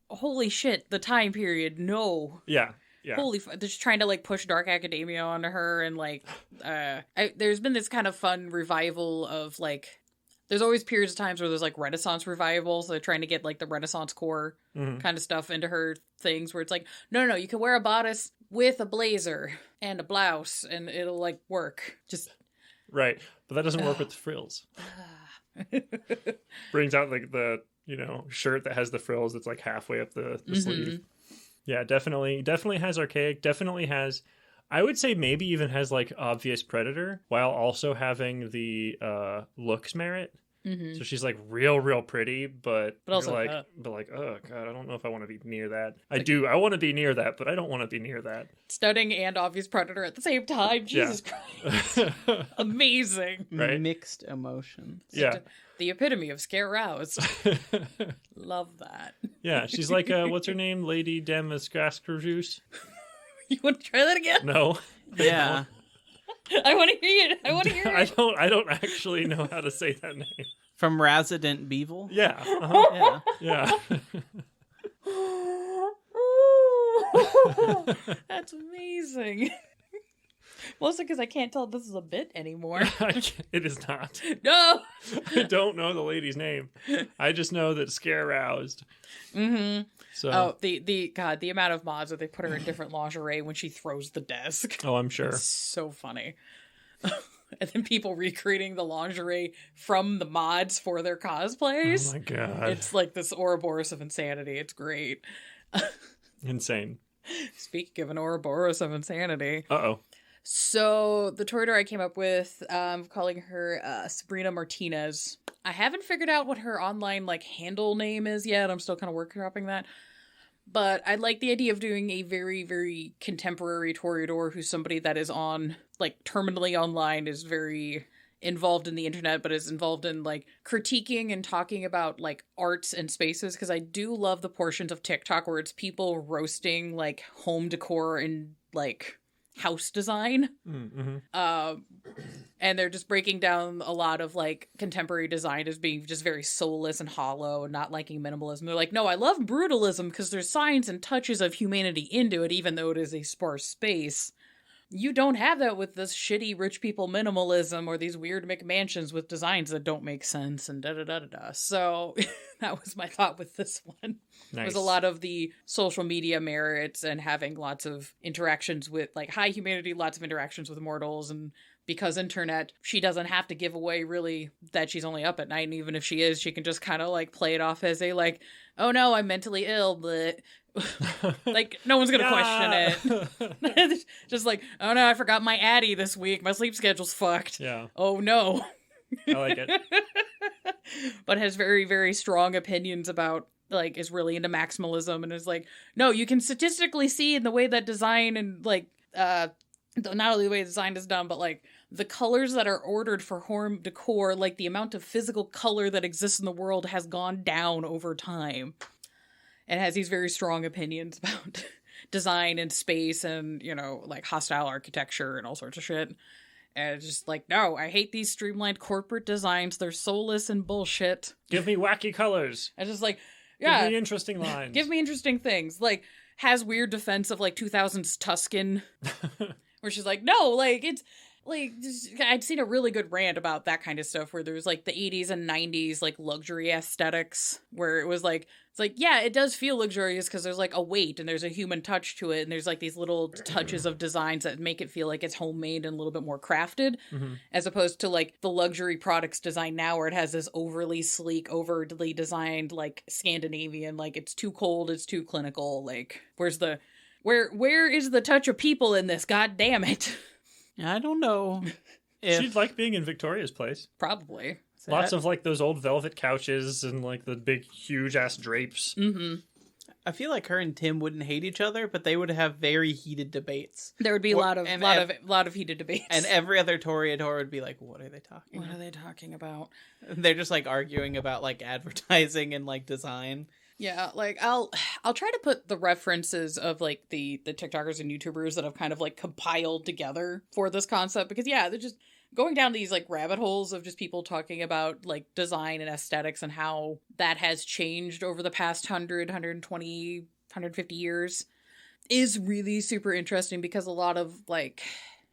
[SPEAKER 1] holy shit, the time period, no.
[SPEAKER 2] Yeah.
[SPEAKER 1] Holy they're just trying to like push dark academia onto her, and like there's been this kind of fun revival of like, there's always periods of times where there's like Renaissance revivals, so they're trying to get like the Renaissance core kind of stuff into her things, where it's like, no, you can wear a bodice with a blazer and a blouse and it'll like work. Just
[SPEAKER 2] right, but that doesn't work with the frills. Brings out like the, you know, shirt that has the frills that's like halfway up the sleeve. Yeah, definitely has archaic, definitely has, I would say maybe even has like obvious predator, while also having the looks merit.
[SPEAKER 1] Mm-hmm.
[SPEAKER 2] So she's like real pretty, but
[SPEAKER 1] also,
[SPEAKER 2] like, oh god, I don't know if I want to be near that. I want to be near that, but I don't want to be near that.
[SPEAKER 1] Stunning and obvious predator at the same time. Jesus Christ. Amazing.
[SPEAKER 2] Right?
[SPEAKER 3] Mixed emotions.
[SPEAKER 2] Yeah.
[SPEAKER 1] The epitome of scare roused. Love that.
[SPEAKER 2] Yeah, she's like, what's her name? Lady Demascascrejuice?
[SPEAKER 1] You want to try that again?
[SPEAKER 2] No.
[SPEAKER 3] Yeah.
[SPEAKER 1] I want to hear it. I want to hear it.
[SPEAKER 2] I don't actually know how to say that name.
[SPEAKER 3] From Resident Beevil?
[SPEAKER 2] Yeah. Uh-huh.
[SPEAKER 3] Yeah.
[SPEAKER 2] Yeah.
[SPEAKER 1] That's amazing. Mostly because I can't tell if this is a bit anymore.
[SPEAKER 2] It is not.
[SPEAKER 1] No!
[SPEAKER 2] I don't know the lady's name. I just know that scare roused.
[SPEAKER 1] Mm-hmm.
[SPEAKER 2] So.
[SPEAKER 1] Oh, the amount of mods that they put her in different lingerie when she throws the desk.
[SPEAKER 2] Oh, I'm sure.
[SPEAKER 1] It's so funny. And then people recreating the lingerie from the mods for their cosplays.
[SPEAKER 2] Oh my god.
[SPEAKER 1] It's like this Ouroboros of insanity. It's great.
[SPEAKER 2] Insane.
[SPEAKER 1] Speaking of an Ouroboros of insanity.
[SPEAKER 2] Uh-oh.
[SPEAKER 1] So the Toreador I came up with, calling her Sabrina Martinez. I haven't figured out what her online handle name is yet. I'm still kind of workshopping that. But I like the idea of doing a very, very contemporary Toreador who's somebody that is on, terminally online, is very involved in the internet, but is involved in, critiquing and talking about, arts and spaces. Because I do love the portions of TikTok where it's people roasting, home decor and, house design.
[SPEAKER 2] Mm-hmm.
[SPEAKER 1] And they're just breaking down a lot of contemporary design as being just very soulless and hollow and not liking minimalism. They're like, no, I love brutalism because there's signs and touches of humanity into it, even though it is a sparse space. You don't have that with this shitty rich people minimalism or these weird McMansions with designs that don't make sense and da-da-da-da-da. So that was my thought with this one.
[SPEAKER 2] Nice.
[SPEAKER 1] It was a lot of the social media merits and having lots of interactions with, high humanity, lots of interactions with mortals. And because internet, she doesn't have to give away really that she's only up at night. And even if she is, she can just kind of play it off as a oh no, I'm mentally ill, but no one's gonna question it. Just oh no, I forgot my Addy this week. My sleep schedule's fucked.
[SPEAKER 2] Yeah.
[SPEAKER 1] Oh no.
[SPEAKER 2] I like it.
[SPEAKER 1] But has very, very strong opinions about is really into maximalism and is no, you can statistically see in the way that design and not only the way design is done, but the colors that are ordered for home decor, the amount of physical color that exists in the world has gone down over time. And has these very strong opinions about design and space and, hostile architecture and all sorts of shit. And it's just no, I hate these streamlined corporate designs. They're soulless and bullshit.
[SPEAKER 2] Give me wacky colors.
[SPEAKER 1] I just yeah.
[SPEAKER 2] Give me interesting lines.
[SPEAKER 1] Give me interesting things. Has weird defense of 2000s Tuscan. Where she's no, it's I'd seen a really good rant about that kind of stuff where there's the 80s and 90s luxury aesthetics where it was yeah, it does feel luxurious because there's a weight and there's a human touch to it and there's these little touches of designs that make it feel like it's homemade and a little bit more crafted, as opposed to the luxury products design now where it has this overly sleek, overly designed Scandinavian, it's too cold, it's too clinical, where's the where is the touch of people in this? God damn it.
[SPEAKER 3] I don't know.
[SPEAKER 2] She'd like being in Victoria's place.
[SPEAKER 1] Probably.
[SPEAKER 2] Lots of those old velvet couches and the big huge ass drapes.
[SPEAKER 1] Mm-hmm.
[SPEAKER 3] I feel like her and Tim wouldn't hate each other, but they would have very heated debates.
[SPEAKER 1] There would be a lot of heated debates.
[SPEAKER 3] And every other Toreador would be what are they talking
[SPEAKER 1] about?
[SPEAKER 3] What
[SPEAKER 1] are they talking about?
[SPEAKER 3] They're just arguing about advertising and design.
[SPEAKER 1] Yeah, I'll try to put the references of the TikTokers and YouTubers that have kind of compiled together for this concept because they're just going down these rabbit holes of just people talking about design and aesthetics and how that has changed over the past 100, 120, 150 years is really super interesting because a lot of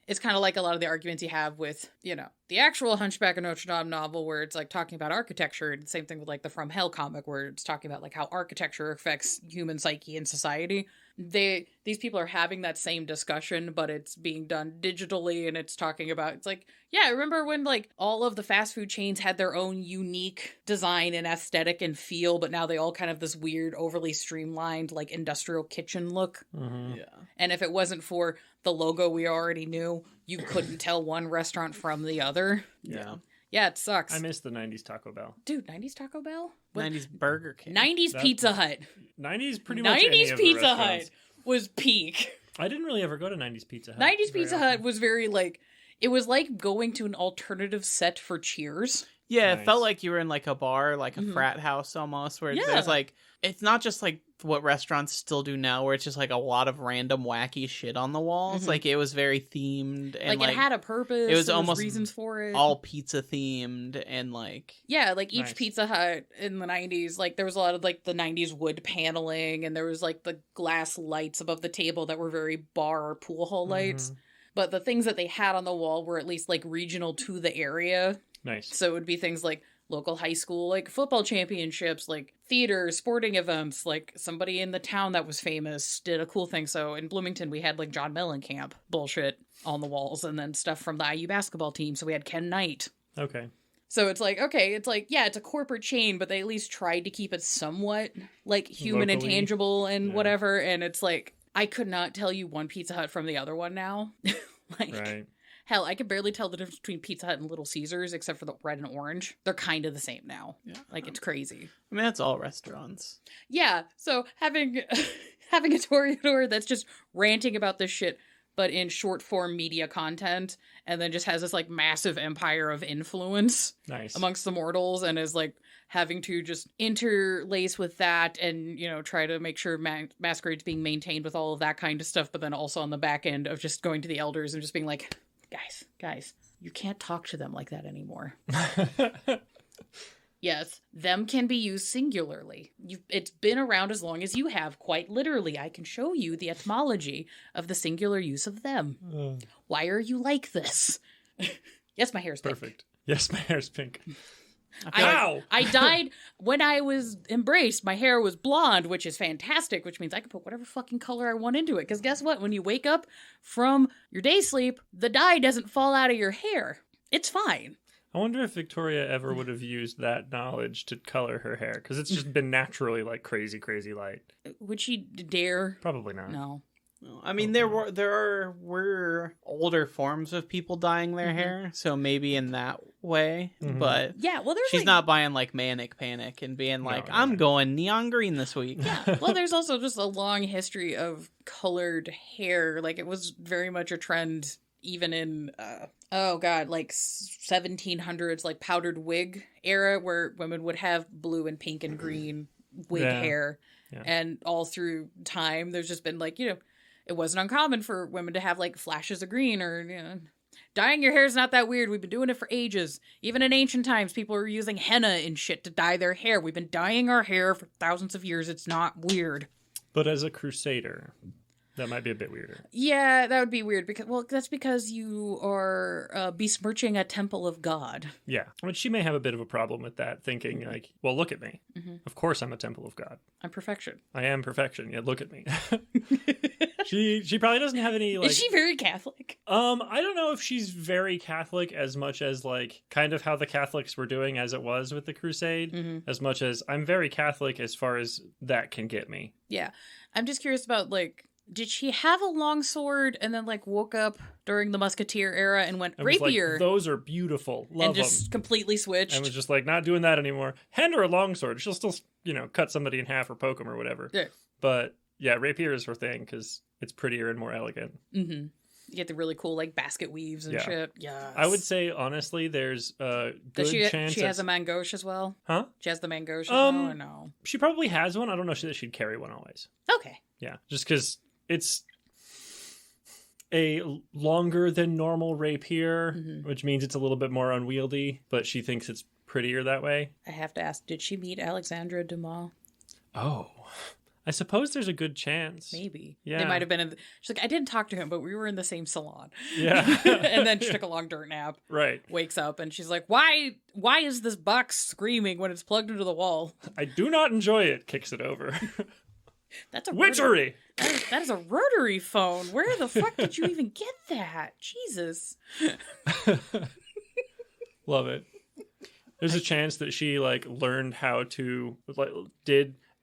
[SPEAKER 1] it's kind of a lot of the arguments you have with, the actual Hunchback of Notre Dame novel where it's talking about architecture, and the same thing with the From Hell comic where it's talking about how architecture affects human psyche and society. These people are having that same discussion, but it's being done digitally, and it's talking about, it's yeah, remember when all of the fast food chains had their own unique design and aesthetic and feel, but now they all kind of this weird, overly streamlined, industrial kitchen look.
[SPEAKER 2] Mm-hmm.
[SPEAKER 3] Yeah.
[SPEAKER 1] And if it wasn't for the logo we already knew, you couldn't tell one restaurant from the other.
[SPEAKER 2] Yeah.
[SPEAKER 1] Yeah, it sucks.
[SPEAKER 2] I miss the 90s Taco Bell.
[SPEAKER 1] Dude, 90s Taco Bell?
[SPEAKER 3] 90s Burger King.
[SPEAKER 1] 90s Pizza Hut.
[SPEAKER 2] 90s pretty much any
[SPEAKER 1] 90s
[SPEAKER 2] of the
[SPEAKER 1] Pizza Hut
[SPEAKER 2] restaurants.
[SPEAKER 1] was peak.
[SPEAKER 2] I didn't really ever go to 90s Pizza Hut.
[SPEAKER 1] 90s
[SPEAKER 2] very
[SPEAKER 1] Pizza
[SPEAKER 2] often.
[SPEAKER 1] Hut was very like, it was like going to an alternative set for Cheers.
[SPEAKER 3] Yeah,
[SPEAKER 2] Nice.
[SPEAKER 3] it felt like you were in like a bar, like a
[SPEAKER 1] Mhm.
[SPEAKER 3] frat house almost, where
[SPEAKER 1] Yeah.
[SPEAKER 3] there's like, it's not just like what restaurants still do now, where it's just like a lot of random wacky shit on the walls.
[SPEAKER 1] Mhm.
[SPEAKER 3] Like it was very themed and
[SPEAKER 1] Like, it had a purpose.
[SPEAKER 3] it was
[SPEAKER 1] there
[SPEAKER 3] almost
[SPEAKER 1] reasons for it.
[SPEAKER 3] all pizza themed and like
[SPEAKER 1] Yeah, like each
[SPEAKER 2] Nice.
[SPEAKER 1] Pizza Hut in the 90s, like there was a lot of like the 90s wood paneling, and there was like the glass lights above the table that were very bar or pool hall lights.
[SPEAKER 2] Mhm.
[SPEAKER 1] But the things that they had on the wall were at least like regional to the area.
[SPEAKER 2] Nice.
[SPEAKER 1] So it would be things like local high school, like football championships, like theater, sporting events, like somebody in the town that was famous did a cool thing. So in Bloomington, we had like John Mellencamp bullshit on the walls, and then stuff from the IU basketball team. So we had Ken Knight.
[SPEAKER 2] Okay.
[SPEAKER 1] So it's like, okay, it's like, yeah, it's a corporate chain, but they at least tried to keep it somewhat like human and
[SPEAKER 2] Locally.
[SPEAKER 1] tangible and
[SPEAKER 2] Yeah.
[SPEAKER 1] whatever. And it's like, I could not tell you one Pizza Hut from the other one now. Like,
[SPEAKER 2] Right.
[SPEAKER 1] hell, I could barely tell the difference between Pizza Hut and Little Caesars, except for the red and orange. They're kind of the same now.
[SPEAKER 3] Yeah.
[SPEAKER 1] Like, it's crazy.
[SPEAKER 3] I mean that's all restaurants.
[SPEAKER 1] Yeah, so having having a Toreador that's just ranting about this shit, but in short form media content, and then just has this like massive empire of influence
[SPEAKER 2] Nice.
[SPEAKER 1] amongst the mortals, and is like having to just interlace with that, and you know, try to make sure Masquerade's being maintained with all of that kind of stuff, but then also on the back end of just going to the elders and just being like, guys, you can't talk to them like that anymore. Yes, them can be used singularly. It's been around as long as you have, quite literally. I can show you the etymology of the singular use of them. Why are you like this? Yes, my hair's pink.
[SPEAKER 2] Perfect. Yes, my hair's pink.
[SPEAKER 3] I
[SPEAKER 1] I dyed when I was embraced. My hair was blonde, which is fantastic, which means I can put whatever fucking color I want into it. Because guess what? When you wake up from your day sleep, the dye doesn't fall out of your hair. It's fine.
[SPEAKER 2] I wonder if Victoria ever would have used that knowledge to color her hair, because it's just been naturally like crazy light.
[SPEAKER 1] Would she dare?
[SPEAKER 2] Probably not.
[SPEAKER 1] No.
[SPEAKER 3] I mean, there were older forms of people dyeing their hair, so maybe in that way.
[SPEAKER 2] Mhm.
[SPEAKER 3] But
[SPEAKER 1] Yeah, well, there's
[SPEAKER 3] she's
[SPEAKER 1] like,
[SPEAKER 3] not buying like Manic Panic and being like,
[SPEAKER 2] no,
[SPEAKER 3] I'm
[SPEAKER 2] no.
[SPEAKER 3] going neon green this week.
[SPEAKER 1] Yeah, well, there's also just a long history of colored hair. Like, it was very much a trend even in, like 1700s, like powdered wig era, where women would have blue and pink and green wig
[SPEAKER 2] Yeah.
[SPEAKER 1] hair.
[SPEAKER 2] Yeah.
[SPEAKER 1] And all through time, there's just been like, you know, it wasn't uncommon for women to have like flashes of green, or, you know, dyeing your hair is not that weird. We've been doing it for ages. Even in ancient times, people were using henna and shit to dye their hair. We've been dyeing our hair for thousands of years. It's not weird.
[SPEAKER 2] But as a crusader, that might be a bit weirder.
[SPEAKER 1] Yeah, that would be weird, because, well, that's because you are besmirching a temple of God.
[SPEAKER 2] Yeah. But she may have a bit of a problem with that, thinking like, well, look at me.
[SPEAKER 1] Mhm.
[SPEAKER 2] Of course I'm a temple of God.
[SPEAKER 1] I'm perfection.
[SPEAKER 2] I am perfection, yet look at me. She probably doesn't have any like
[SPEAKER 1] Is she very Catholic?
[SPEAKER 2] I don't know if she's very Catholic as much as like kind of how the Catholics were doing as it was with the Crusade,
[SPEAKER 1] Mm-hmm.
[SPEAKER 2] as much as I'm very Catholic as far as that can get me.
[SPEAKER 1] Yeah. I'm just curious about, like, did she have a long sword and then, like, woke up during the Musketeer era and went
[SPEAKER 2] I was
[SPEAKER 1] rapier
[SPEAKER 2] like, those are beautiful. Love
[SPEAKER 1] and just
[SPEAKER 2] them.
[SPEAKER 1] completely switched?
[SPEAKER 2] And was just like, not doing that anymore. Hand her a longsword. She'll still, cut somebody in half or poke them or whatever.
[SPEAKER 1] Yeah.
[SPEAKER 2] But yeah, rapier is her thing because it's prettier and more elegant.
[SPEAKER 1] Mm-hmm. You get the really cool, like, basket weaves and
[SPEAKER 2] Yeah.
[SPEAKER 1] shit. Yeah.
[SPEAKER 2] I would say, honestly, there's a good
[SPEAKER 1] Does she,
[SPEAKER 2] chance.
[SPEAKER 1] she has a mangoche as well?
[SPEAKER 2] Huh?
[SPEAKER 1] She has the mangoche as well, or
[SPEAKER 2] Um,
[SPEAKER 1] no?
[SPEAKER 2] She probably has one. I don't know that she'd carry one always.
[SPEAKER 1] Okay.
[SPEAKER 2] Yeah, just because it's a longer than normal rapier,
[SPEAKER 1] Mhm.
[SPEAKER 2] which means it's a little bit more unwieldy, but she thinks it's prettier that way.
[SPEAKER 1] I have to ask, did she meet Alexandra Dumas?
[SPEAKER 2] Oh, I suppose there's a good chance.
[SPEAKER 1] Maybe.
[SPEAKER 2] Yeah.
[SPEAKER 1] They might have been in she's like, I didn't talk to him, but we were in the same salon.
[SPEAKER 2] Yeah.
[SPEAKER 1] And then she took a long dirt nap,
[SPEAKER 2] Right.
[SPEAKER 1] wakes up, and she's like, why is this box screaming when it's plugged into the wall?
[SPEAKER 2] I do not enjoy it. Kicks it over.
[SPEAKER 1] That's a
[SPEAKER 2] Witchery!
[SPEAKER 1] That is a rotary phone. Where the fuck did you even get that? Jesus.
[SPEAKER 2] Love it. There's a chance that she learned how to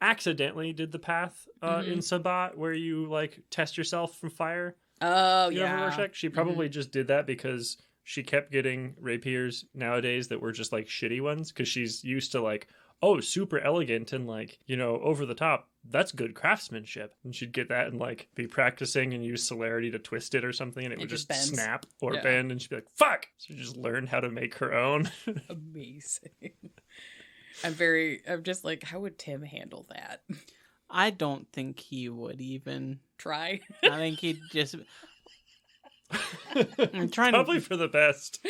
[SPEAKER 2] accidentally did the path in Sabat where you test yourself from fire.
[SPEAKER 1] Oh,
[SPEAKER 2] You
[SPEAKER 1] yeah.
[SPEAKER 2] ever Rorschach? She probably just did that because she kept getting rapiers nowadays that were just like shitty ones because she's used to like, oh, super elegant and like, you know, over the top. That's good craftsmanship. And she'd get that and like be practicing and use celerity to twist it or something, and it would just
[SPEAKER 1] bends.
[SPEAKER 2] snap or bend, and she'd be like, fuck. So she just learned how to make her own.
[SPEAKER 1] Amazing. I'm just like, how would Tim handle that?
[SPEAKER 3] I don't think he would even
[SPEAKER 1] Try.
[SPEAKER 3] I think he'd just. I'm trying
[SPEAKER 2] Probably
[SPEAKER 3] to.
[SPEAKER 2] for the best.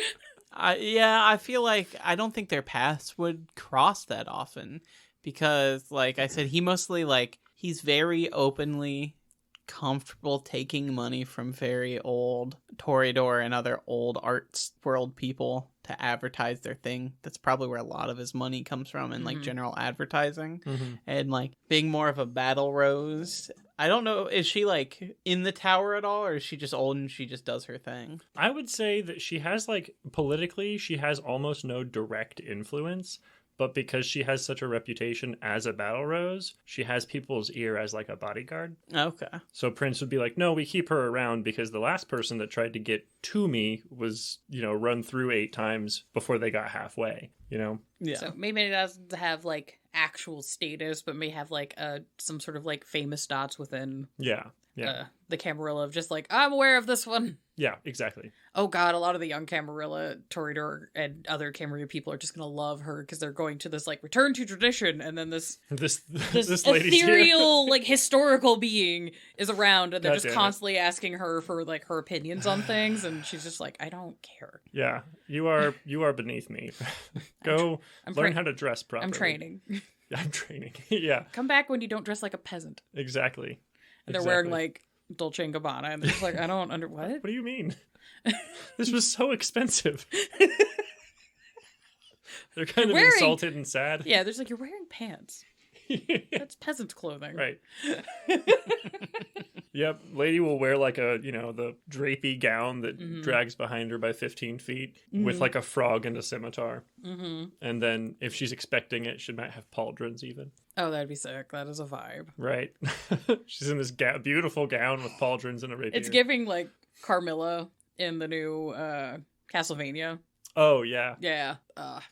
[SPEAKER 3] I feel like I don't think their paths would cross that often because, like I said, he mostly like he's very openly comfortable taking money from very old Toreador and other old arts world people to advertise their thing. That's probably where a lot of his money comes from in like general advertising and like being more of a battle rose. I don't know, is she like in the tower at all, or is she just old and she just does her thing?
[SPEAKER 2] I would say that she has like politically, she has almost no direct influence. But because she has such a reputation as a battle rose, she has people's ear as like a bodyguard.
[SPEAKER 3] Okay.
[SPEAKER 2] So Prince would be like, no, we keep her around because the last person that tried to get to me was, you know, run through 8 times before they got halfway, you know?
[SPEAKER 3] Yeah.
[SPEAKER 1] So maybe it doesn't have like actual status, but may have like some sort of like famous dots within the Camarilla of just like, I'm aware of this one.
[SPEAKER 2] Yeah, exactly.
[SPEAKER 1] Oh god, a lot of the young Camarilla, Toreador, and other Camarilla people are just gonna love her because they're going to this like return to tradition, and then this
[SPEAKER 2] lady's
[SPEAKER 1] ethereal like historical being is around, and they're
[SPEAKER 2] God
[SPEAKER 1] just
[SPEAKER 2] damn it.
[SPEAKER 1] constantly asking her for like her opinions on things, and she's just like, I don't care.
[SPEAKER 2] Yeah, you are beneath me. Go learn how to dress properly.
[SPEAKER 1] I'm training.
[SPEAKER 2] I'm training. Yeah,
[SPEAKER 1] Come back when you don't dress like a peasant.
[SPEAKER 2] exactly.
[SPEAKER 1] And they're wearing like Dolce and Gabbana, and they're just like, I don't what?
[SPEAKER 2] What do you mean? This was so expensive. They're kind of insulted and sad.
[SPEAKER 1] Yeah, there's like, you're wearing pants. That's peasant clothing.
[SPEAKER 2] Right. Yep. Lady will wear like a, you know, the drapey gown that drags behind her by 15 feet with like a frog and a scimitar. And then if she's expecting it, she might have pauldrons even.
[SPEAKER 1] Oh, that'd be sick. That is a vibe.
[SPEAKER 2] Right. She's in this beautiful gown with pauldrons and a rapier.
[SPEAKER 1] It's giving like Carmilla in the new Castlevania.
[SPEAKER 2] Oh, yeah.
[SPEAKER 1] Yeah.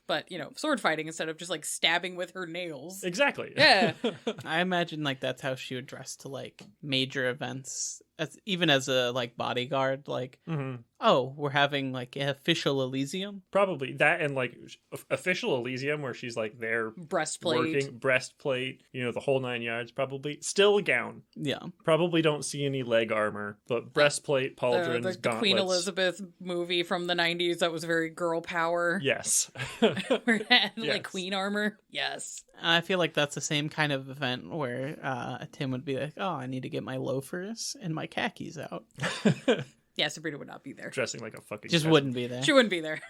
[SPEAKER 1] But, you know, sword fighting instead of just like stabbing with her nails.
[SPEAKER 2] Exactly.
[SPEAKER 1] Yeah.
[SPEAKER 3] I imagine like that's how she would dress to like major events, even as a like bodyguard. Like, oh, we're having like an official Elysium.
[SPEAKER 2] Probably that, and like official Elysium where she's like there breastplate, you know, the whole 9 yards. Probably still a gown.
[SPEAKER 3] Yeah.
[SPEAKER 2] Probably don't see any leg armor, but breastplate, pauldrons,
[SPEAKER 1] the
[SPEAKER 2] gauntlets.
[SPEAKER 1] Queen Elizabeth movie from the 90s that was very girl power.
[SPEAKER 2] Yes.
[SPEAKER 1] Where it had like
[SPEAKER 2] Yes.
[SPEAKER 1] queen armor. Yes.
[SPEAKER 3] I feel like that's the same kind of event where Tim would be like, oh, I need to get my loafers and my khakis out.
[SPEAKER 1] Yeah, Sabrina would not be there.
[SPEAKER 2] Dressing like a fucking
[SPEAKER 3] Just
[SPEAKER 2] peasant.
[SPEAKER 3] wouldn't be there.
[SPEAKER 1] She wouldn't be there.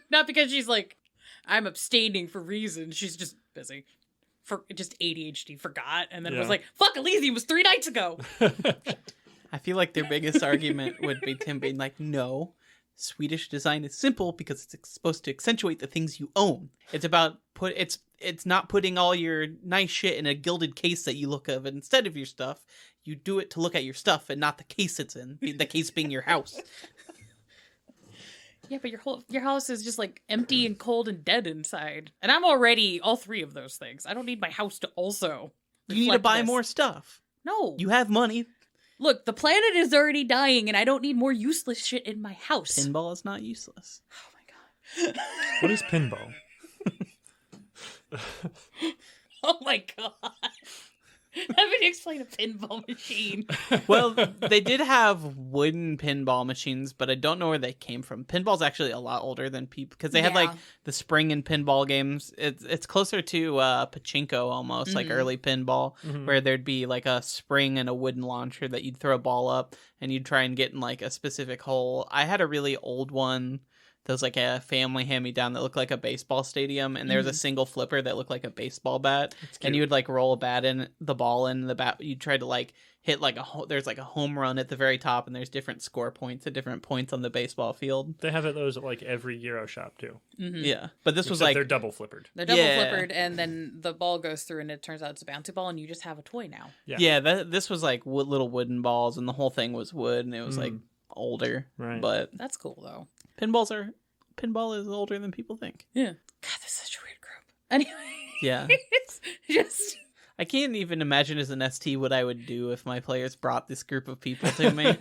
[SPEAKER 1] Not because she's like, I'm abstaining for reasons. She's just busy. For just ADHD, forgot, and then it was
[SPEAKER 2] Yeah.
[SPEAKER 1] like, fuck, Elysium was 3 nights ago.
[SPEAKER 3] I feel like their biggest argument would be Tim being like, no, Swedish design is simple because it's supposed to accentuate the things you own. It's about it's not putting all your nice shit in a gilded case that you look of instead of your stuff. You do it to look at your stuff and not the case it's in. The case being your house.
[SPEAKER 1] Yeah, but your house is just like empty and cold and dead inside. And I'm already all 3 of those things. I don't need my house to also
[SPEAKER 3] You need to
[SPEAKER 1] reflect
[SPEAKER 3] buy
[SPEAKER 1] this.
[SPEAKER 3] more stuff.
[SPEAKER 1] No.
[SPEAKER 3] You have money.
[SPEAKER 1] Look, the planet is already dying and I don't need more useless shit in my house.
[SPEAKER 3] Pinball is not useless.
[SPEAKER 1] Oh my god.
[SPEAKER 2] What is pinball?
[SPEAKER 1] Oh my god. Let me explain a pinball machine.
[SPEAKER 3] Well, they did have wooden pinball machines, but I don't know where they came from. Pinball's actually a lot older than people because they had like the spring and pinball games. It's closer to pachinko almost, like early pinball, where there'd be like a spring and a wooden launcher that you'd throw a ball up and you'd try and get in like a specific hole. I had a really old one. There was like a family hand-me-down that looked like a baseball stadium, and there was a single flipper that looked like a baseball bat, and you would like roll the ball in the bat. You'd try to like hit like there's like a home run at the very top, and there's different score points at different points on the baseball field.
[SPEAKER 2] They have those at like every Euro shop too.
[SPEAKER 3] Yeah, but this was
[SPEAKER 2] Except
[SPEAKER 3] like
[SPEAKER 2] they're double flippered.
[SPEAKER 1] They're double
[SPEAKER 3] Yeah.
[SPEAKER 1] flippered, and then the ball goes through, and it turns out it's a bouncy ball, and you just have a toy now.
[SPEAKER 3] yeah, this was like little wooden balls, and the whole thing was wood, and it was like older.
[SPEAKER 2] Right.
[SPEAKER 3] But
[SPEAKER 1] That's cool though.
[SPEAKER 3] pinball is older than people think.
[SPEAKER 1] Yeah. God, that's such a weird group. Anyway.
[SPEAKER 3] Yeah.
[SPEAKER 1] It's just.
[SPEAKER 3] I can't even imagine as an ST what I would do if my players brought this group of people to me.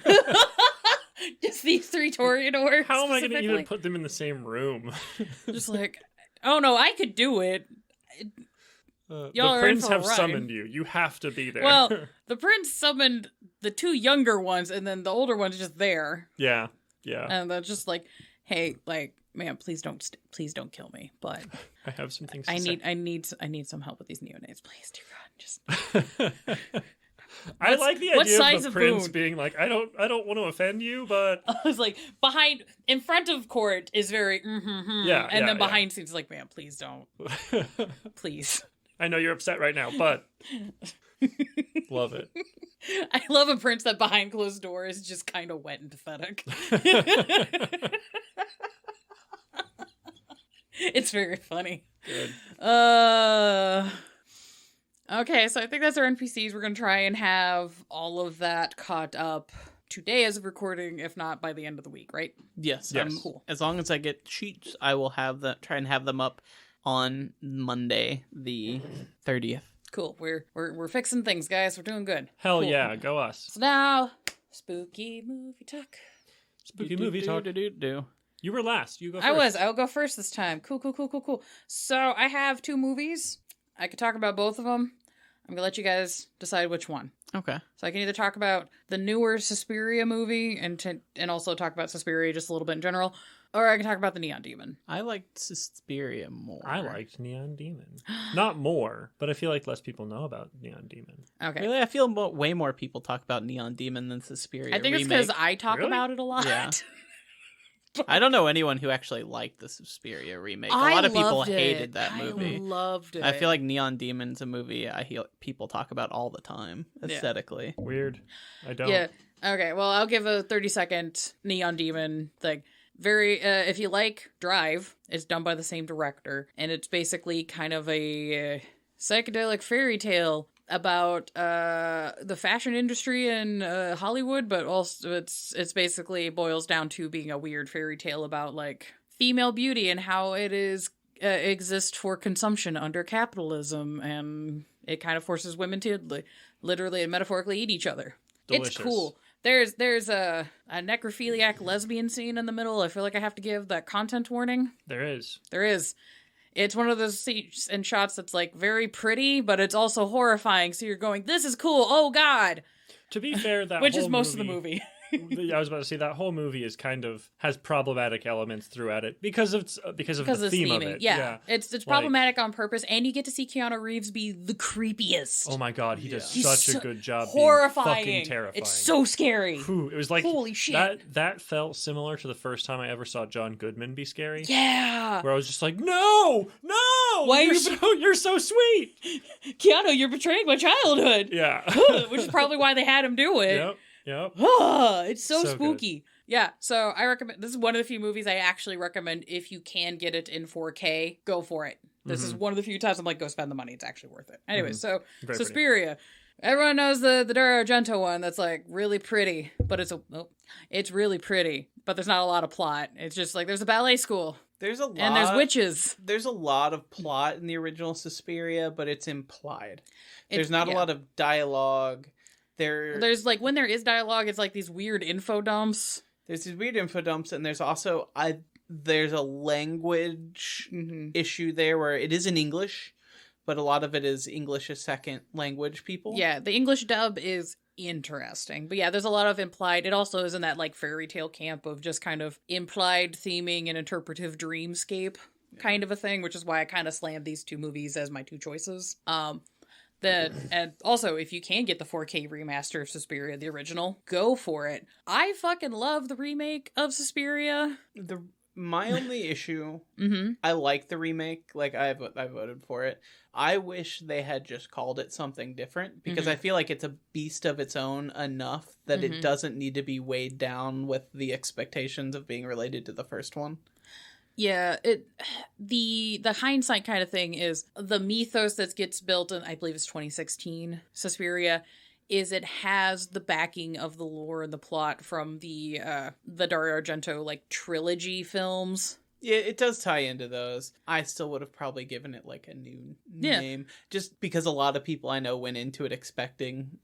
[SPEAKER 1] Just these 3 Toreadors.
[SPEAKER 2] How am I going to even put them in the same room?
[SPEAKER 1] Just like, oh no, I could do it.
[SPEAKER 2] The
[SPEAKER 1] Y'all are in
[SPEAKER 2] prince
[SPEAKER 1] for a
[SPEAKER 2] have
[SPEAKER 1] ride.
[SPEAKER 2] summoned you. You have to be there.
[SPEAKER 1] Well, the prince summoned the 2 younger ones, and then the older one's just there.
[SPEAKER 2] yeah.
[SPEAKER 1] And they're just like, hey, like, man, please don't kill me. But
[SPEAKER 2] I have some things.
[SPEAKER 1] I need some help with these neonates, please, dear God. Just
[SPEAKER 2] I like the
[SPEAKER 1] what
[SPEAKER 2] idea
[SPEAKER 1] size
[SPEAKER 2] of the
[SPEAKER 1] of
[SPEAKER 2] prince
[SPEAKER 1] boon?
[SPEAKER 2] being like, I don't want to offend you, but
[SPEAKER 1] I was like, in front of court is very,
[SPEAKER 2] Yeah,
[SPEAKER 1] and
[SPEAKER 2] yeah,
[SPEAKER 1] then behind scenes like, man, please don't, please.
[SPEAKER 2] I know you're upset right now, but love it.
[SPEAKER 1] I love a prince that behind closed doors is just kind of wet and pathetic. It's very funny.
[SPEAKER 2] Good.
[SPEAKER 1] Okay, so I think that's our NPCs. We're going to try and have all of that caught up today as of recording, if not by the end of the week, right?
[SPEAKER 3] Yes.
[SPEAKER 1] Cool.
[SPEAKER 3] As long as I get sheets, I will try and have them up on Monday, the 30th.
[SPEAKER 1] Cool. We're fixing things, guys. We're doing good.
[SPEAKER 2] Hell
[SPEAKER 1] Cool.
[SPEAKER 2] yeah, go us.
[SPEAKER 1] So now, spooky movie talk.
[SPEAKER 2] Spooky movie talk. You were last. You go first.
[SPEAKER 1] I'll go first this time. Cool. So I have 2 movies. I could talk about both of them. I'm going to let you guys decide which one.
[SPEAKER 3] Okay.
[SPEAKER 1] So I can either talk about the newer Suspiria movie and also talk about Suspiria just a little bit in general, or I can talk about the Neon Demon.
[SPEAKER 3] I liked Suspiria more.
[SPEAKER 2] I liked Neon Demon. Not more, but I feel like less people know about Neon Demon.
[SPEAKER 1] Okay.
[SPEAKER 3] Really, I feel way more people talk about Neon Demon than Suspiria
[SPEAKER 1] I think
[SPEAKER 3] remake.
[SPEAKER 1] it's because I talk
[SPEAKER 2] Really?
[SPEAKER 1] about it a lot.
[SPEAKER 3] Yeah. I don't know anyone who actually liked the Suspiria remake. A lot of people hated that movie.
[SPEAKER 1] I loved it.
[SPEAKER 3] I feel like Neon Demon's a movie I hear people talk about all the time, aesthetically.
[SPEAKER 2] Weird. I don't.
[SPEAKER 1] Yeah. Okay, well, I'll give a 30-second Neon Demon thing. Very, if you like Drive, it's done by the same director, and it's basically kind of a psychedelic fairy tale about the fashion industry in Hollywood, but also it's basically boils down to being a weird fairy tale about like female beauty and how it is exist for consumption under capitalism, and it kind of forces women to literally and metaphorically eat each other.
[SPEAKER 2] Delicious.
[SPEAKER 1] It's cool. There's a necrophiliac lesbian scene in the middle. I feel like I have to give that content warning.
[SPEAKER 2] There is.
[SPEAKER 1] It's one of those scenes and shots that's like very pretty, but it's also horrifying. So you're going, "This is cool. Oh God!"
[SPEAKER 2] To be fair, that
[SPEAKER 1] which
[SPEAKER 2] whole
[SPEAKER 1] is most
[SPEAKER 2] movie,
[SPEAKER 1] of the movie.
[SPEAKER 2] I was about to say that whole movie is kind of has problematic elements throughout it because of the theme of it.
[SPEAKER 1] Yeah. It's problematic on purpose, and you get to see Keanu Reeves be the creepiest.
[SPEAKER 2] Oh my God, he does
[SPEAKER 1] He's
[SPEAKER 2] such a good job.
[SPEAKER 1] Horrifying.
[SPEAKER 2] Being fucking terrifying.
[SPEAKER 1] It's so scary.
[SPEAKER 2] Whew, it was like
[SPEAKER 1] holy shit.
[SPEAKER 2] That felt similar to the first time I ever saw John Goodman be scary.
[SPEAKER 1] Yeah.
[SPEAKER 2] Where I was just like, no,
[SPEAKER 1] Why
[SPEAKER 2] you're so sweet,
[SPEAKER 1] Keanu? You're betraying my childhood.
[SPEAKER 2] Yeah.
[SPEAKER 1] Which is probably why they had him do it.
[SPEAKER 2] Yep.
[SPEAKER 1] It's so spooky.
[SPEAKER 2] Good.
[SPEAKER 1] Yeah, so I recommend, this is one of the few movies I actually recommend if you can get it in 4K, go for it. This is one of the few times I'm like, go spend the money, it's actually worth it. Anyway, so
[SPEAKER 2] Very
[SPEAKER 1] Suspiria. Everyone knows the Dario Argento one that's like really pretty, but it's really pretty, but there's not a lot of plot. It's just like there's a ballet school.
[SPEAKER 3] There's a lot,
[SPEAKER 1] and there's witches.
[SPEAKER 3] There's a lot of plot in the original Suspiria, but it's implied. There's not a lot of dialogue.
[SPEAKER 1] There's like when there is dialogue, it's like these weird info dumps.
[SPEAKER 3] There's these weird info dumps, and there's also there's a language issue there where it is in English, but a lot of it is English as second language people.
[SPEAKER 1] Yeah, the English dub is interesting. But yeah, there's a lot of implied. It also is in that like fairy tale camp of just kind of implied theming and interpretive dreamscape kind of a thing, which is why I kind of slammed these 2 movies as my 2 choices. And also, if you can get the 4K remaster of Suspiria, the original, go for it. I fucking love the remake of Suspiria.
[SPEAKER 3] My only issue, I like the remake, like I voted for it. I wish they had just called it something different, because I feel like it's a beast of its own enough that it doesn't need to be weighed down with the expectations of being related to the first one.
[SPEAKER 1] Yeah, the hindsight kind of thing is the mythos that gets built in, I believe it's 2016, Suspiria, is it has the backing of the lore and the plot from the Dario Argento like trilogy films.
[SPEAKER 3] Yeah, it does tie into those. I still would have probably given it like a new name, just because a lot of people I know went into it expecting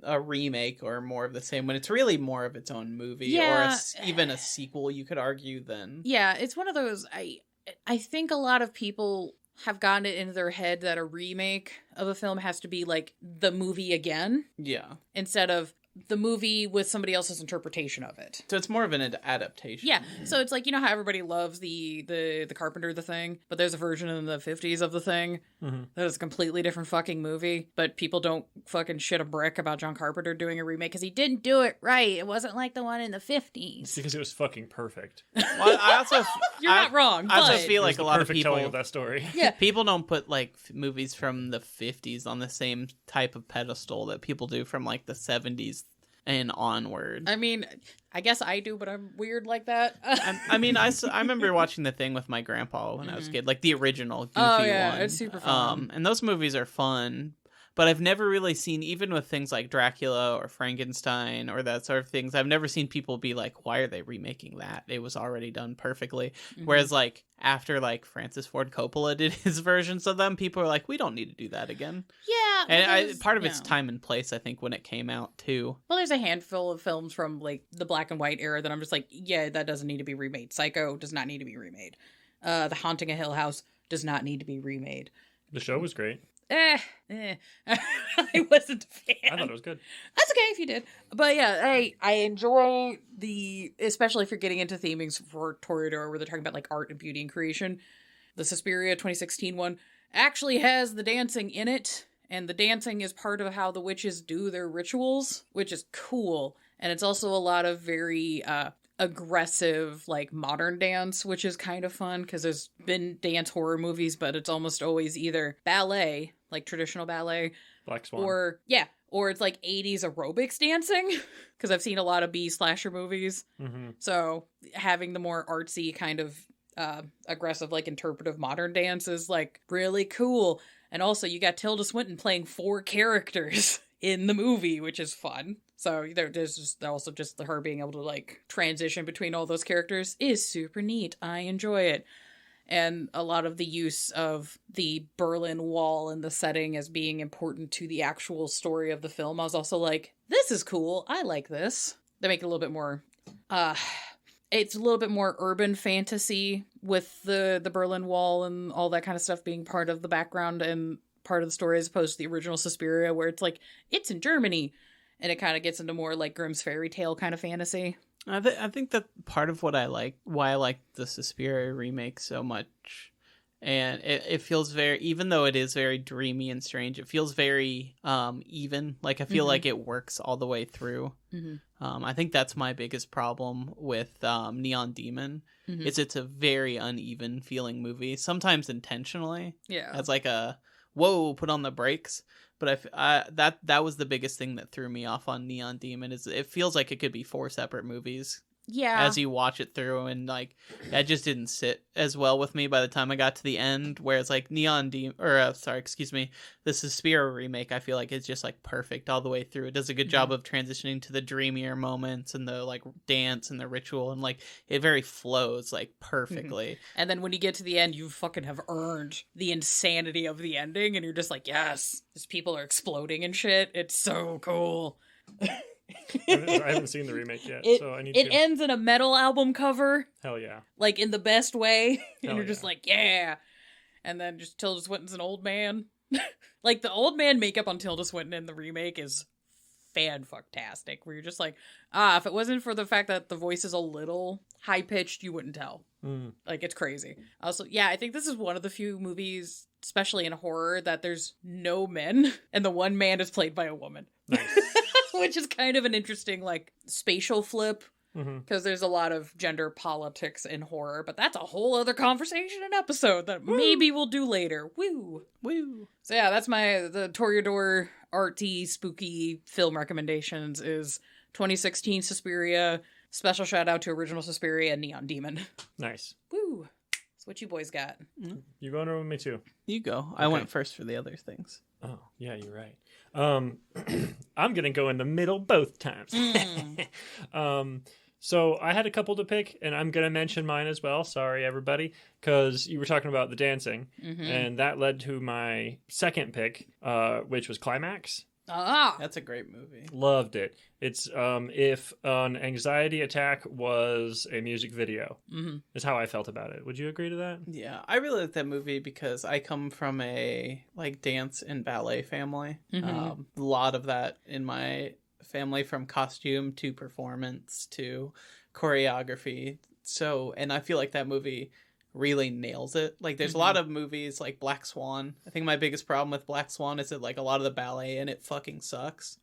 [SPEAKER 3] a remake or more of the same, when it's really more of its own movie, or even a sequel, you could argue. Then
[SPEAKER 1] it's one of those. I think a lot of people have gotten it into their head that a remake of a film has to be like the movie again, instead of the movie with somebody else's interpretation of it.
[SPEAKER 3] So it's more of an adaptation.
[SPEAKER 1] Yeah. So it's like, you know how everybody loves the Carpenter The Thing, but there's a version in the 50s of The Thing that is a completely different fucking movie, but people don't fucking shit a brick about John Carpenter doing a remake because he didn't do it right. It wasn't like the one in the 50s.
[SPEAKER 2] It's because it was fucking perfect.
[SPEAKER 3] Well, I also
[SPEAKER 1] You're not wrong.
[SPEAKER 3] I also feel like a lot of people
[SPEAKER 2] telling of that story.
[SPEAKER 1] Yeah.
[SPEAKER 3] People don't put like movies from the 50s on the same type of pedestal that people do from like the 70s and onward.
[SPEAKER 1] I mean, I guess I do, but I'm weird like that.
[SPEAKER 3] I remember watching The Thing with my grandpa when I was a kid, like the original goofy one.
[SPEAKER 1] It's super fun.
[SPEAKER 3] And those movies are fun, but I've never really seen, even with things like Dracula or Frankenstein or that sort of things, I've never seen people be like, why are they remaking that? It was already done perfectly. Whereas like after like Francis Ford Coppola did his versions of them, people are like, we don't need to do that again.
[SPEAKER 1] Yeah.
[SPEAKER 3] And part of it's time and place, I think, when it came out too.
[SPEAKER 1] Well, there's a handful of films from like the black and white era that I'm just like, yeah, that doesn't need to be remade. Psycho does not need to be remade. The Haunting of Hill House does not need to be remade.
[SPEAKER 2] The show was great.
[SPEAKER 1] I wasn't a fan.
[SPEAKER 2] I thought it was good.
[SPEAKER 1] That's okay if you did. But yeah, I enjoy especially if you're getting into themings for Toreador where they're talking about like art and beauty and creation. The Suspiria 2016 one actually has the dancing in it, and the dancing is part of how the witches do their rituals, which is cool. And it's also a lot of very aggressive like modern dance, which is kind of fun because there's been dance horror movies, but it's almost always either ballet, like traditional ballet,
[SPEAKER 2] Black Swan,
[SPEAKER 1] or it's like 80s aerobics dancing because I've seen a lot of B slasher movies. So having the more artsy kind of aggressive like interpretive modern dance is like really cool. And also you got Tilda Swinton playing 4 characters in the movie, which is fun. So there's just also just her being able to like transition between all those characters is super neat. I enjoy it. And a lot of the use of the Berlin Wall and the setting as being important to the actual story of the film. I was also like, this is cool. I like this. They make it a little bit more, it's a little bit more urban fantasy with the Berlin Wall and all that kind of stuff being part of the background and part of the story as opposed to the original Suspiria where it's like, it's in Germany. And it kind of gets into more like Grimm's fairy tale kind of fantasy.
[SPEAKER 3] I think that part of what why I like the Suspiria remake so much, and it feels very, even though it is very dreamy and strange, it feels very even. Like I feel like it works all the way through. I think that's my biggest problem with Neon Demon. It's a very uneven feeling movie, sometimes intentionally. Yeah, as like a whoa, put on the brakes. But that was the biggest thing that threw me off on Neon Demon is it feels like it could be 4 separate movies. Yeah. As you watch it through, and like that just didn't sit as well with me by the time I got to the end. Whereas like the Suspiria remake, I feel like it's just like perfect all the way through. It does a good job of transitioning to the dreamier moments and the like dance and the ritual, and like it very flows like perfectly.
[SPEAKER 1] And then when you get to the end, you fucking have earned the insanity of the ending, and you're just like, yes, these people are exploding and shit. It's so cool.
[SPEAKER 2] I haven't seen the remake yet, so I need to.
[SPEAKER 1] It ends in a metal album cover.
[SPEAKER 2] Hell yeah. Like
[SPEAKER 1] in the best way. And you're just like, yeah. And then just Tilda Swinton's an old man. Like the old man makeup on Tilda Swinton in the remake is fan-fucktastic. Where you're just like, if it wasn't for the fact that the voice is a little high-pitched, you wouldn't tell. Like, it's crazy. Also, yeah, I think this is one of the few movies, especially in horror, that there's no men, and the one man is played by a woman. Nice. Which is kind of an interesting, like, spatial flip. Because there's a lot of gender politics in horror, but that's a whole other conversation and episode that maybe we'll do later. Woo! So yeah, that's the Toreador arty spooky film recommendations is 2016 Suspiria, special shout out to original Suspiria and Neon Demon.
[SPEAKER 2] Nice.
[SPEAKER 1] Woo! That's What you boys got?
[SPEAKER 2] You going over with me too?
[SPEAKER 3] You go. I went first for the other things.
[SPEAKER 2] Oh, yeah, you're right. I'm going to go in the middle both times. So I had a couple to pick, and I'm going to mention mine as well. Sorry, everybody, because you were talking about the dancing, and that led to my second pick, which was Climax.
[SPEAKER 1] Ah,
[SPEAKER 3] That's a great movie.
[SPEAKER 2] Loved it. It's if an anxiety attack was a music video, is how I felt about it. Would you agree to that?
[SPEAKER 3] Yeah, I really like that movie because I come from a like dance and ballet family. A lot of that in my family, from costume to performance to choreography. So, and I feel like that movie really nails it. Like there's a lot of movies like Black Swan. I think my biggest problem with Black Swan is that like a lot of the ballet in it fucking sucks.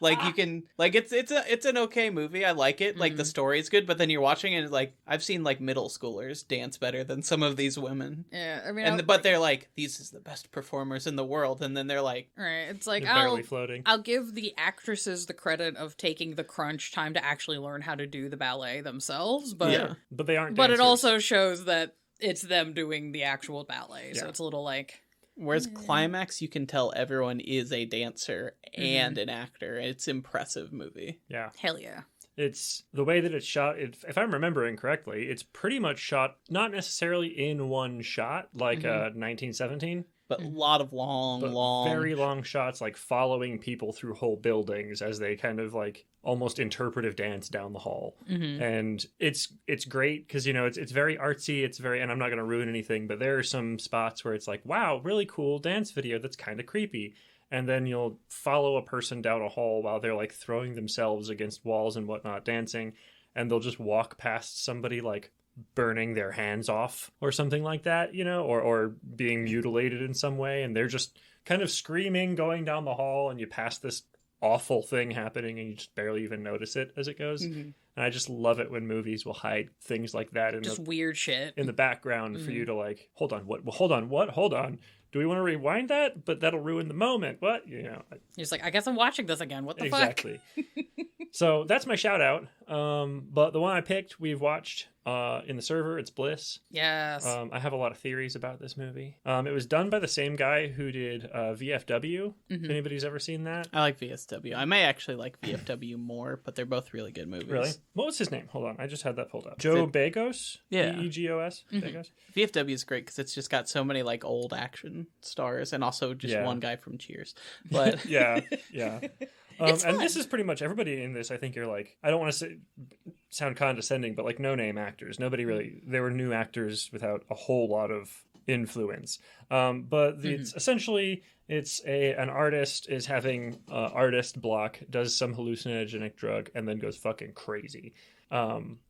[SPEAKER 3] Like you can like it's an okay movie. I like it. Like the story is good, but then you're watching it and like I've seen like middle schoolers dance better than some of these women.
[SPEAKER 1] Yeah, I mean,
[SPEAKER 3] but they're like, these is the best performers in the world, and then they're like,
[SPEAKER 1] right, it's like
[SPEAKER 2] They're barely floating.
[SPEAKER 1] I'll give the actresses the credit of taking the crunch time to actually learn how to do the ballet themselves, but
[SPEAKER 3] Yeah.
[SPEAKER 2] But they aren't
[SPEAKER 1] but it
[SPEAKER 2] dancers.
[SPEAKER 1] also shows that it's them doing the actual ballet, so
[SPEAKER 2] Yeah.
[SPEAKER 1] it's a little like...
[SPEAKER 3] whereas Climax, you can tell everyone is a dancer and an actor. It's impressive movie.
[SPEAKER 2] Yeah.
[SPEAKER 1] Hell yeah.
[SPEAKER 2] It's the way that it's shot. If I'm remembering correctly, it's pretty much shot not necessarily in one shot like 1917,
[SPEAKER 3] But a lot of long,
[SPEAKER 2] very long shots, like following people through whole buildings as they kind of like almost interpretive dance down the hall. And it's great because it's very artsy. It's very, and I'm not going to ruin anything, but there are some spots where it's like, wow, really cool dance video that's kind of creepy. And then you'll follow a person down a hall while they're like throwing themselves against walls and whatnot, dancing, and they'll just walk past somebody like burning their hands off or something like that, or being mutilated in some way, and they're just kind of screaming going down the hall, and you pass this awful thing happening and you just barely even notice it as it goes. And I just love it when movies will hide things like that in
[SPEAKER 1] Just weird shit.
[SPEAKER 2] in the background for you to like, hold on, what? Well, hold on, what? Hold on. Do we want to rewind that? But that'll ruin the moment. What?
[SPEAKER 1] You're just like, I guess I'm watching this again. What the
[SPEAKER 2] exactly. So that's my shout out. But the one I picked, we've watched in the server. It's Bliss.
[SPEAKER 1] Yes.
[SPEAKER 2] I have a lot of theories about this movie. It was done by the same guy who did VFW. If anybody's ever seen that.
[SPEAKER 3] I like VSW. I may actually like VFW more, but they're both really good movies.
[SPEAKER 2] Really? What was his name? Hold on. I just had that pulled up. Joe Begos?
[SPEAKER 3] Yeah.
[SPEAKER 2] Begos? Begos?
[SPEAKER 3] VFW is great because it's just got so many like old action stars and also just one guy from Cheers. But
[SPEAKER 2] Yeah. And
[SPEAKER 1] fun.
[SPEAKER 2] this is pretty much everybody in this. I think you're like, I don't want to sound condescending, but like no-name actors. Nobody really, there were new actors without a whole lot of influence. But it's essentially, an artist is having artist block, does some hallucinogenic drug, and then goes fucking crazy.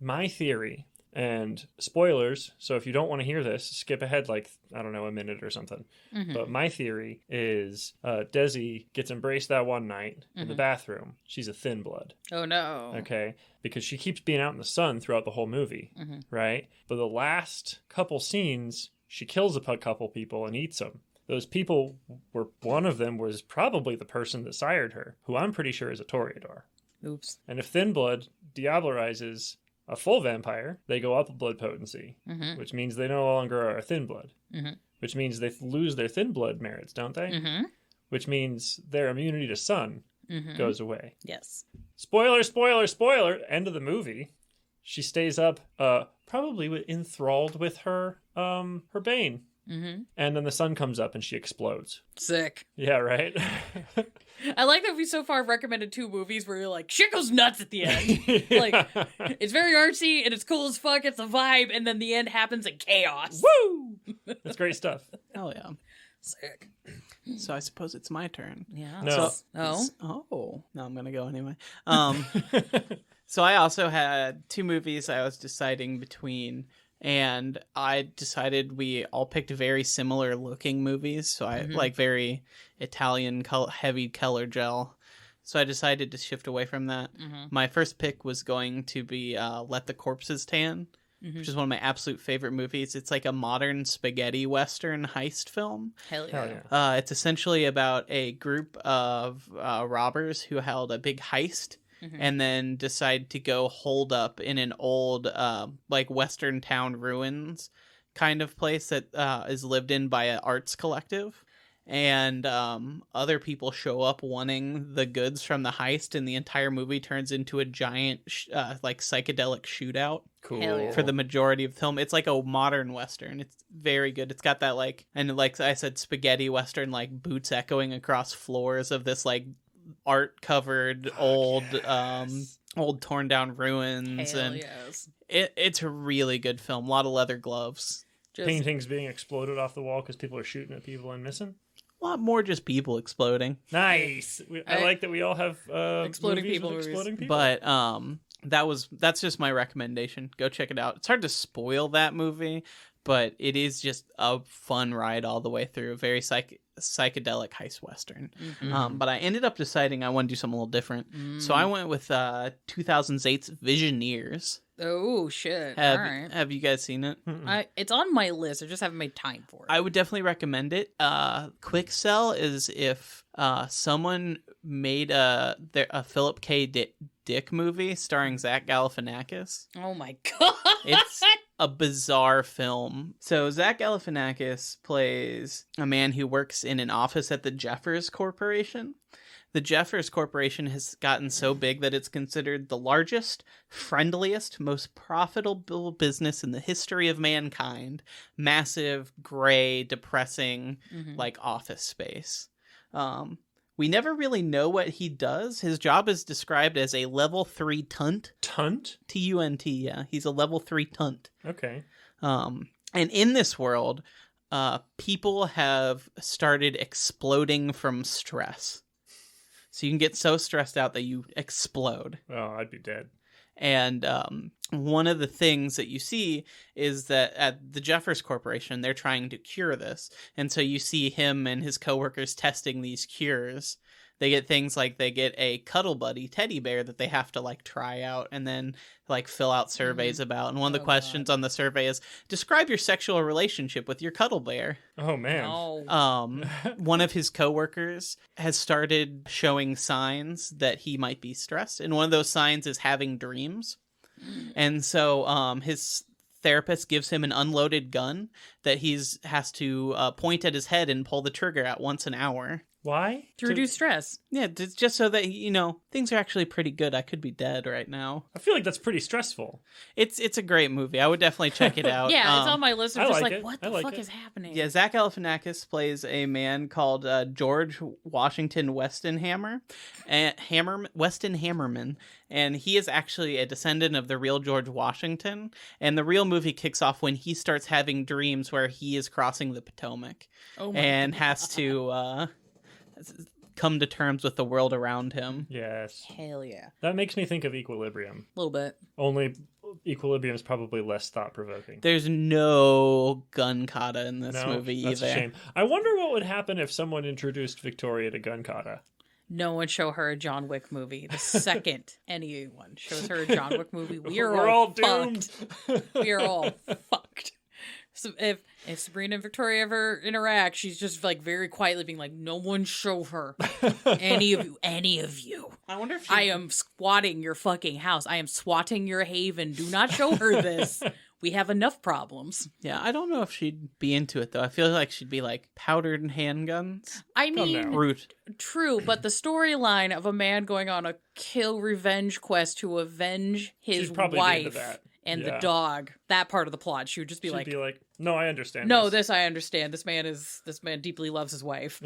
[SPEAKER 2] My theory, and spoilers, so if you don't want to hear this, skip ahead like, I don't know, a minute or something. But my theory is Desi gets embraced that one night in the bathroom. She's a thin blood.
[SPEAKER 1] Oh, no.
[SPEAKER 2] Okay? Because she keeps being out in the sun throughout the whole movie, right? But the last couple scenes, she kills a couple people and eats them. Those people one of them was probably the person that sired her, who I'm pretty sure is a Toreador.
[SPEAKER 1] Oops.
[SPEAKER 2] And if thin blood diablerizes a full vampire, they go up a blood potency, which means they no longer are a thin blood, which means they lose their thin blood merits, don't they? Which means their immunity to sun goes away.
[SPEAKER 1] Yes.
[SPEAKER 2] Spoiler, spoiler, spoiler, end of the movie. She stays up, probably enthralled with her bane. And then the sun comes up and she explodes.
[SPEAKER 1] Sick.
[SPEAKER 2] Yeah, right?
[SPEAKER 1] I like that we so far have recommended 2 movies where you're like, shit goes nuts at the end. Like, it's very artsy and it's cool as fuck. It's a vibe. And then the end happens in chaos.
[SPEAKER 2] Woo! That's great stuff.
[SPEAKER 3] hell yeah.
[SPEAKER 1] Sick.
[SPEAKER 3] So I suppose it's my turn.
[SPEAKER 1] Yeah.
[SPEAKER 2] No.
[SPEAKER 3] Oh, no, I'm gonna go anyway. So I also had 2 movies I was deciding between, and I decided we all picked very similar looking movies. So I like very Italian heavy color gel. So I decided to shift away from that. My first pick was going to be Let the Corpses Tan, which is one of my absolute favorite movies. It's like a modern spaghetti western heist film.
[SPEAKER 1] Hell yeah.
[SPEAKER 2] Hell yeah.
[SPEAKER 3] It's essentially about a group of robbers who held a big heist and then decide to go hold up in an old like western town ruins kind of place that is lived in by an arts collective. And other people show up wanting the goods from the heist, and the entire movie turns into a giant like psychedelic shootout.
[SPEAKER 2] Cool.
[SPEAKER 3] For the majority of the film. It's like a modern Western. It's very good. It's got that like, and like I said, spaghetti Western, like boots echoing across floors of this like art covered old torn down ruins.
[SPEAKER 1] Hell
[SPEAKER 3] and
[SPEAKER 1] yes.
[SPEAKER 3] it's a really good film. A lot of leather gloves.
[SPEAKER 1] Just
[SPEAKER 2] Paintings being exploded off the wall because people are shooting at people and missing.
[SPEAKER 3] A lot more just people exploding.
[SPEAKER 2] Nice. I like that we all have
[SPEAKER 1] Exploding
[SPEAKER 2] movies
[SPEAKER 1] people
[SPEAKER 2] with
[SPEAKER 1] movies.
[SPEAKER 2] exploding people.
[SPEAKER 3] But that's just my recommendation. Go check it out. It's hard to spoil that movie, but it is just a fun ride all the way through. A very psychedelic heist western.
[SPEAKER 1] Mm-hmm.
[SPEAKER 3] But I ended up deciding I want to do something a little different. So I went with 2008's Visioneers.
[SPEAKER 1] Oh shit! All right.
[SPEAKER 3] Have you guys seen it?
[SPEAKER 1] It's on my list. I just haven't made time for it.
[SPEAKER 3] I would definitely recommend it. Quick sell is if someone made a Philip K. Dick movie starring Zach Galifianakis.
[SPEAKER 1] Oh my god!
[SPEAKER 3] It's a bizarre film. So Zach Galifianakis plays a man who works in an office at the Jeffers Corporation. The Jeffers Corporation has gotten so big that it's considered the largest, friendliest, most profitable business in the history of mankind. Massive, gray, depressing, like office space. We never really know what he does. His job is described as a level 3 tunt.
[SPEAKER 2] Tunt?
[SPEAKER 3] T-U-N-T, yeah. He's a level 3 tunt.
[SPEAKER 2] Okay.
[SPEAKER 3] And in this world, people have started exploding from stress. So you can get so stressed out that you explode.
[SPEAKER 2] Oh, I'd be dead.
[SPEAKER 3] And one of the things that you see is that at the Jeffers Corporation, they're trying to cure this. And so you see him and his coworkers testing these cures. They get things like they get a Cuddle Buddy teddy bear that they have to like try out and then like fill out surveys about. And one of the questions on the survey is describe your sexual relationship with your Cuddle Bear.
[SPEAKER 2] Oh, man.
[SPEAKER 1] Oh.
[SPEAKER 3] One of his coworkers has started showing signs that he might be stressed. And one of those signs is having dreams. And so his therapist gives him an unloaded gun that has to point at his head and pull the trigger at once an hour.
[SPEAKER 2] Why?
[SPEAKER 1] To reduce stress.
[SPEAKER 3] Yeah, just so that, things are actually pretty good. I could be dead right now.
[SPEAKER 2] I feel like that's pretty stressful.
[SPEAKER 3] It's a great movie. I would definitely check it out.
[SPEAKER 1] Yeah, it's on my list. I'm
[SPEAKER 2] I
[SPEAKER 1] just
[SPEAKER 2] like
[SPEAKER 1] like,
[SPEAKER 2] it.
[SPEAKER 1] what
[SPEAKER 2] I
[SPEAKER 1] the
[SPEAKER 2] like
[SPEAKER 1] fuck
[SPEAKER 2] it.
[SPEAKER 1] is happening?
[SPEAKER 3] Yeah, Zach Galifianakis plays a man called George Washington Weston Hammerman, and he is actually a descendant of the real George Washington. And the real movie kicks off when he starts having dreams where he is crossing the Potomac and has to come to terms with the world around him.
[SPEAKER 2] Yes.
[SPEAKER 1] Hell yeah.
[SPEAKER 2] That makes me think of Equilibrium.
[SPEAKER 1] A little bit.
[SPEAKER 2] Only Equilibrium is probably less thought-provoking.
[SPEAKER 3] There's no gun kata in this movie
[SPEAKER 2] that's
[SPEAKER 3] either.
[SPEAKER 2] a shame. I wonder what would happen if someone introduced Victoria to gun kata.
[SPEAKER 1] No one show her a John Wick movie. The second anyone shows her a John Wick movie, we're
[SPEAKER 2] all
[SPEAKER 1] fucked.
[SPEAKER 2] doomed.
[SPEAKER 1] We are all fucked. So if Sabrina and Victoria ever interact, she's just like very quietly being like, "No one show her any of you.
[SPEAKER 3] I wonder if
[SPEAKER 1] I am squatting your fucking house. I am swatting your haven. Do not show her this. We have enough problems."
[SPEAKER 3] Yeah, I don't know if she'd be into it though. I feel like she'd be like powdered handguns.
[SPEAKER 1] I mean,
[SPEAKER 3] Root.
[SPEAKER 1] true, but the storyline of a man going on a kill revenge quest to avenge his
[SPEAKER 2] She'd probably be into
[SPEAKER 1] wife
[SPEAKER 2] that.
[SPEAKER 1] and
[SPEAKER 2] Yeah.
[SPEAKER 1] the dog, that part of the plot, she would just be
[SPEAKER 2] She'd
[SPEAKER 1] like,
[SPEAKER 2] be like, no, I understand.
[SPEAKER 1] "No, this I understand. This man deeply loves his wife."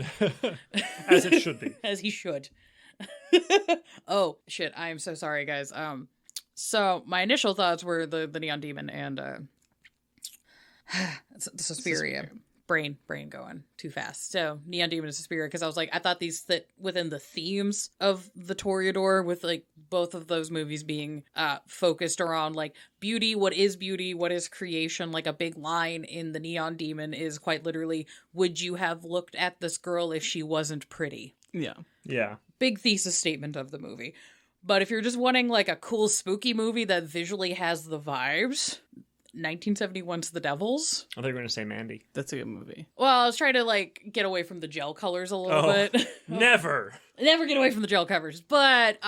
[SPEAKER 2] As it should be.
[SPEAKER 1] As he should. Oh shit! I am so sorry, guys. So my initial thoughts were the Neon Demon and the Suspiria. Brain going too fast. So Neon Demon and Suspiria, because I thought these fit within the themes of the Toreador, with like both of those movies being focused around like beauty, what is creation. Like a big line in the Neon Demon is quite literally, "Would you have looked at this girl if she wasn't pretty?"
[SPEAKER 3] Yeah.
[SPEAKER 2] Yeah.
[SPEAKER 1] Big thesis statement of the movie. But if you're just wanting like a cool spooky movie that visually has the vibes, 1971's The Devils.
[SPEAKER 2] I thought you were going to say Mandy.
[SPEAKER 3] That's a good movie.
[SPEAKER 1] Well, I was trying to like get away from the gel colors a little
[SPEAKER 2] Oh.
[SPEAKER 1] bit.
[SPEAKER 2] Never.
[SPEAKER 1] Never get away from the gel covers. But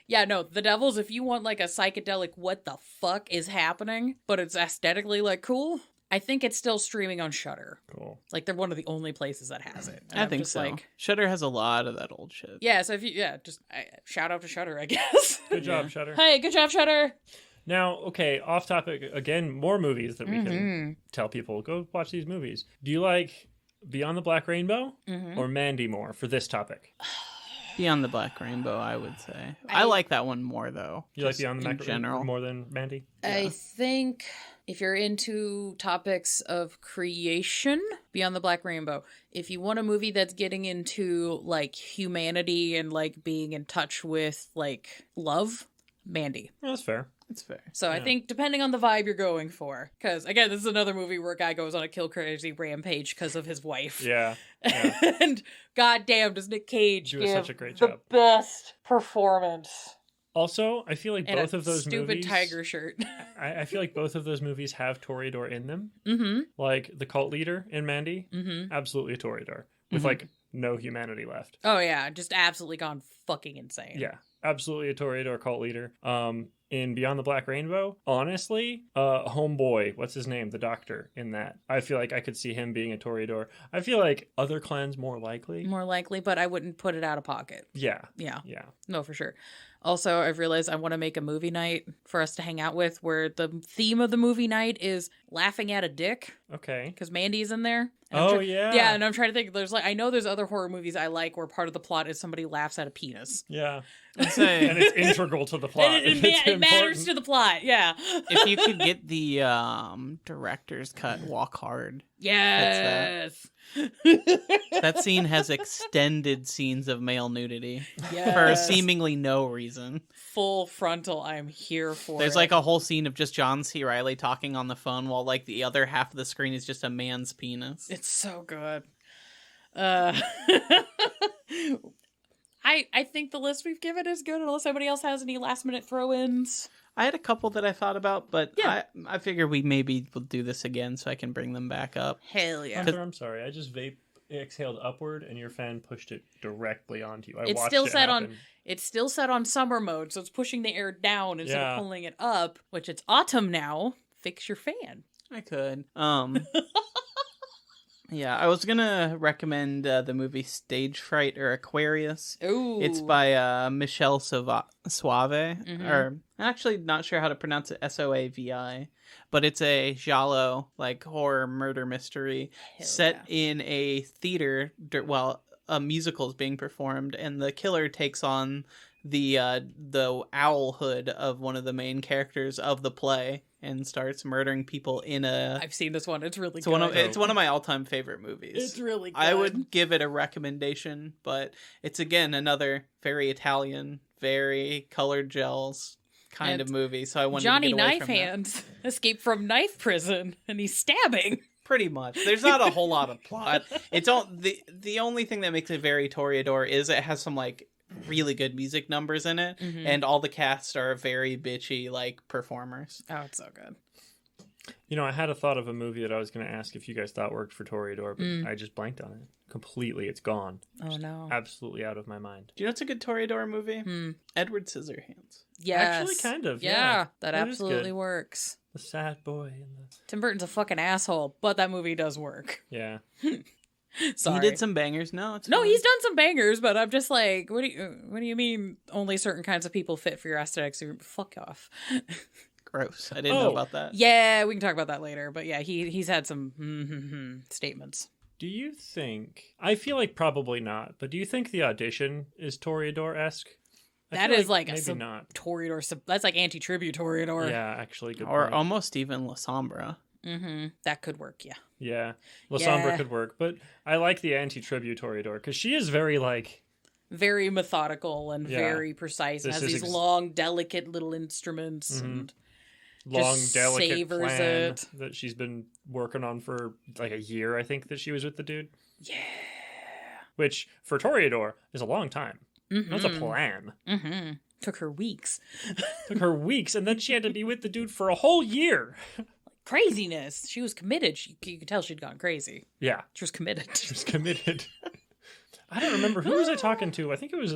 [SPEAKER 1] yeah, no, The Devils, if you want like a psychedelic what the fuck is happening, but it's aesthetically like cool, I think it's still streaming on Shudder.
[SPEAKER 2] Cool.
[SPEAKER 1] Like they're one of the only places that has it. And
[SPEAKER 3] I
[SPEAKER 1] I'm
[SPEAKER 3] think
[SPEAKER 1] just
[SPEAKER 3] so.
[SPEAKER 1] Like,
[SPEAKER 3] Shudder has a lot of that old shit.
[SPEAKER 1] yeah. So if you, shout out to Shudder, I guess.
[SPEAKER 2] Good job, Shudder.
[SPEAKER 1] Hey, good job, Shudder.
[SPEAKER 2] Now, okay, off topic again. More movies that we can tell people go watch these movies. Do you like Beyond the Black Rainbow or Mandy more for this topic?
[SPEAKER 3] Beyond the Black Rainbow, I would say. I like that one more, though.
[SPEAKER 2] You like Beyond the Black
[SPEAKER 3] general
[SPEAKER 2] Rainbow more than Mandy?
[SPEAKER 1] I think if you're into topics of creation, Beyond the Black Rainbow. If you want a movie that's getting into like humanity and like being in touch with like love, Mandy.
[SPEAKER 2] Well, that's fair.
[SPEAKER 3] That's fair.
[SPEAKER 1] So I think depending on the vibe you're going for, because again, this is another movie where a guy goes on a kill crazy rampage because of his wife.
[SPEAKER 2] Yeah.
[SPEAKER 1] And goddamn, does Nick Cage
[SPEAKER 2] Do
[SPEAKER 1] give
[SPEAKER 2] such a great
[SPEAKER 1] the
[SPEAKER 2] job.
[SPEAKER 1] best performance?
[SPEAKER 2] Also, I feel like
[SPEAKER 1] And
[SPEAKER 2] both
[SPEAKER 1] a
[SPEAKER 2] of those
[SPEAKER 1] stupid
[SPEAKER 2] movies.
[SPEAKER 1] tiger shirt.
[SPEAKER 2] I feel like both of those movies have Toreador in them.
[SPEAKER 1] Mm-hmm.
[SPEAKER 2] Like the cult leader in Mandy,
[SPEAKER 1] Mm-hmm.
[SPEAKER 2] absolutely a Toreador with like no humanity left.
[SPEAKER 1] Oh yeah, just absolutely gone fucking insane.
[SPEAKER 2] Yeah, absolutely a Toreador cult leader. In Beyond the Black Rainbow, honestly, homeboy, what's his name? The doctor in that. I feel like I could see him being a Toreador. I feel like other clans more likely.
[SPEAKER 1] More likely, but I wouldn't put it out of pocket.
[SPEAKER 2] Yeah.
[SPEAKER 1] Yeah.
[SPEAKER 2] Yeah.
[SPEAKER 1] No, for sure. Also, I've realized I want to make a movie night for us to hang out with where the theme of the movie night is laughing at a dick
[SPEAKER 2] Okay.
[SPEAKER 1] because Mandy's in there. And
[SPEAKER 2] Oh, yeah.
[SPEAKER 1] Yeah, and I'm trying to think. There's like I know there's other horror movies I like where part of the plot is somebody laughs at a penis.
[SPEAKER 2] Yeah.
[SPEAKER 3] I'd say
[SPEAKER 2] And it's integral to the plot.
[SPEAKER 1] And it
[SPEAKER 2] It's
[SPEAKER 1] matters
[SPEAKER 2] important.
[SPEAKER 1] to the plot. Yeah.
[SPEAKER 3] if you could get the director's cut, Walk Hard.
[SPEAKER 1] Yes.
[SPEAKER 3] That scene has extended scenes of male nudity
[SPEAKER 1] Yes.
[SPEAKER 3] for seemingly no reason.
[SPEAKER 1] Full frontal. I'm here for.
[SPEAKER 3] There's
[SPEAKER 1] it.
[SPEAKER 3] like a whole scene of just John C. Reilly talking on the phone while like the other half of the screen is just a man's penis.
[SPEAKER 1] It's so good. I think the list we've given is good unless anybody else has any last minute throw-ins.
[SPEAKER 3] I had a couple that I thought about, but
[SPEAKER 1] Yeah.
[SPEAKER 3] I figure we maybe will do this again so I can bring them back up.
[SPEAKER 1] Hell yeah.
[SPEAKER 2] Hunter, I'm sorry. I just exhaled upward and your fan pushed it directly onto you. I
[SPEAKER 1] It's
[SPEAKER 2] watched
[SPEAKER 1] still
[SPEAKER 2] it
[SPEAKER 1] set
[SPEAKER 2] happen.
[SPEAKER 1] on it's still set on summer mode, so it's pushing the air down instead
[SPEAKER 2] Yeah.
[SPEAKER 1] of pulling it up, which it's autumn now. Fix your fan.
[SPEAKER 3] I could. Yeah, I was gonna recommend the movie Stage Fright or Aquarius.
[SPEAKER 1] Ooh.
[SPEAKER 3] It's by Michelle Suave,
[SPEAKER 1] Mhm.
[SPEAKER 3] or I'm actually not sure how to pronounce it, Soavi, but it's a giallo, like horror murder mystery
[SPEAKER 1] Hell
[SPEAKER 3] set
[SPEAKER 1] yeah.
[SPEAKER 3] in a theater while a musical is being performed, and the killer takes on the owl hood of one of the main characters of the play and starts murdering people in a.
[SPEAKER 1] I've seen this one. It's really
[SPEAKER 3] It's
[SPEAKER 1] good.
[SPEAKER 3] it's one of my all-time favorite movies.
[SPEAKER 1] It's really good.
[SPEAKER 3] I would give it a recommendation, but it's again another very Italian, very colored gels kind
[SPEAKER 1] And
[SPEAKER 3] of movie. So I wanted
[SPEAKER 1] Johnny
[SPEAKER 3] to get away
[SPEAKER 1] Knife
[SPEAKER 3] from that.
[SPEAKER 1] Hands escaped from knife prison and he's stabbing.
[SPEAKER 3] Pretty much. There's not a whole lot of plot. It's all the only thing that makes it very Toreador is it has some like really good music numbers in it,
[SPEAKER 1] Mhm.
[SPEAKER 3] and all the cast are very bitchy like performers.
[SPEAKER 1] Oh, it's so good.
[SPEAKER 2] You know, I had a thought of a movie that I was going to ask if you guys thought worked for Toreador, but I just blanked on it completely. It's gone.
[SPEAKER 1] Oh no.
[SPEAKER 2] Absolutely out of my mind.
[SPEAKER 3] Do you know what's a good Toreador movie?
[SPEAKER 1] Hmm.
[SPEAKER 3] Edward Scissorhands.
[SPEAKER 1] Yes.
[SPEAKER 2] Actually, kind of,
[SPEAKER 1] Yeah,
[SPEAKER 2] yeah.
[SPEAKER 1] that
[SPEAKER 2] That is
[SPEAKER 1] absolutely
[SPEAKER 2] good.
[SPEAKER 1] works.
[SPEAKER 2] The sad boy and the
[SPEAKER 1] Tim Burton's a fucking asshole, but that movie does work.
[SPEAKER 2] yeah.
[SPEAKER 1] Sorry.
[SPEAKER 3] He did some bangers. No, it's
[SPEAKER 1] No,
[SPEAKER 3] fine.
[SPEAKER 1] he's done some bangers, but I'm just like, what do you mean? Only certain kinds of people fit for your aesthetics? Fuck off.
[SPEAKER 3] gross. I didn't know
[SPEAKER 2] Oh.
[SPEAKER 3] about that.
[SPEAKER 1] Yeah, we can talk about that later. But yeah, he's had some statements.
[SPEAKER 2] Do you think? I feel like probably not. But do you think the audition is Toreador-esque?
[SPEAKER 1] That is like a
[SPEAKER 2] maybe not.
[SPEAKER 1] Toreador. That's like anti-tribute Toreador.
[SPEAKER 2] Yeah, actually, good
[SPEAKER 3] Or
[SPEAKER 2] point.
[SPEAKER 3] almost even La Sombra.
[SPEAKER 1] Mm-hmm. That could work. Yeah.
[SPEAKER 2] Yeah, La
[SPEAKER 1] Yeah.
[SPEAKER 2] Sombra could work, but I like the anti-tribute Toreador because she is very like
[SPEAKER 1] Very methodical and
[SPEAKER 2] Yeah.
[SPEAKER 1] very precise. And
[SPEAKER 2] This
[SPEAKER 1] has
[SPEAKER 2] is
[SPEAKER 1] these long, delicate little instruments.
[SPEAKER 2] Mhm.
[SPEAKER 1] And
[SPEAKER 2] long,
[SPEAKER 1] Just
[SPEAKER 2] delicate
[SPEAKER 1] savors
[SPEAKER 2] plan
[SPEAKER 1] it.
[SPEAKER 2] that she's been working on for like a year. I think that she was with the dude,
[SPEAKER 1] yeah.
[SPEAKER 2] which for Toreador is a long time.
[SPEAKER 1] Mm-hmm.
[SPEAKER 2] That's a plan.
[SPEAKER 1] Mm-hmm. Took her weeks.
[SPEAKER 2] Took her weeks, and then she had to be with the dude for a whole year.
[SPEAKER 1] Craziness. She was committed. You could tell she'd gone crazy.
[SPEAKER 2] Yeah,
[SPEAKER 1] She was committed.
[SPEAKER 2] she was committed. I don't remember who was I talking to. I think it was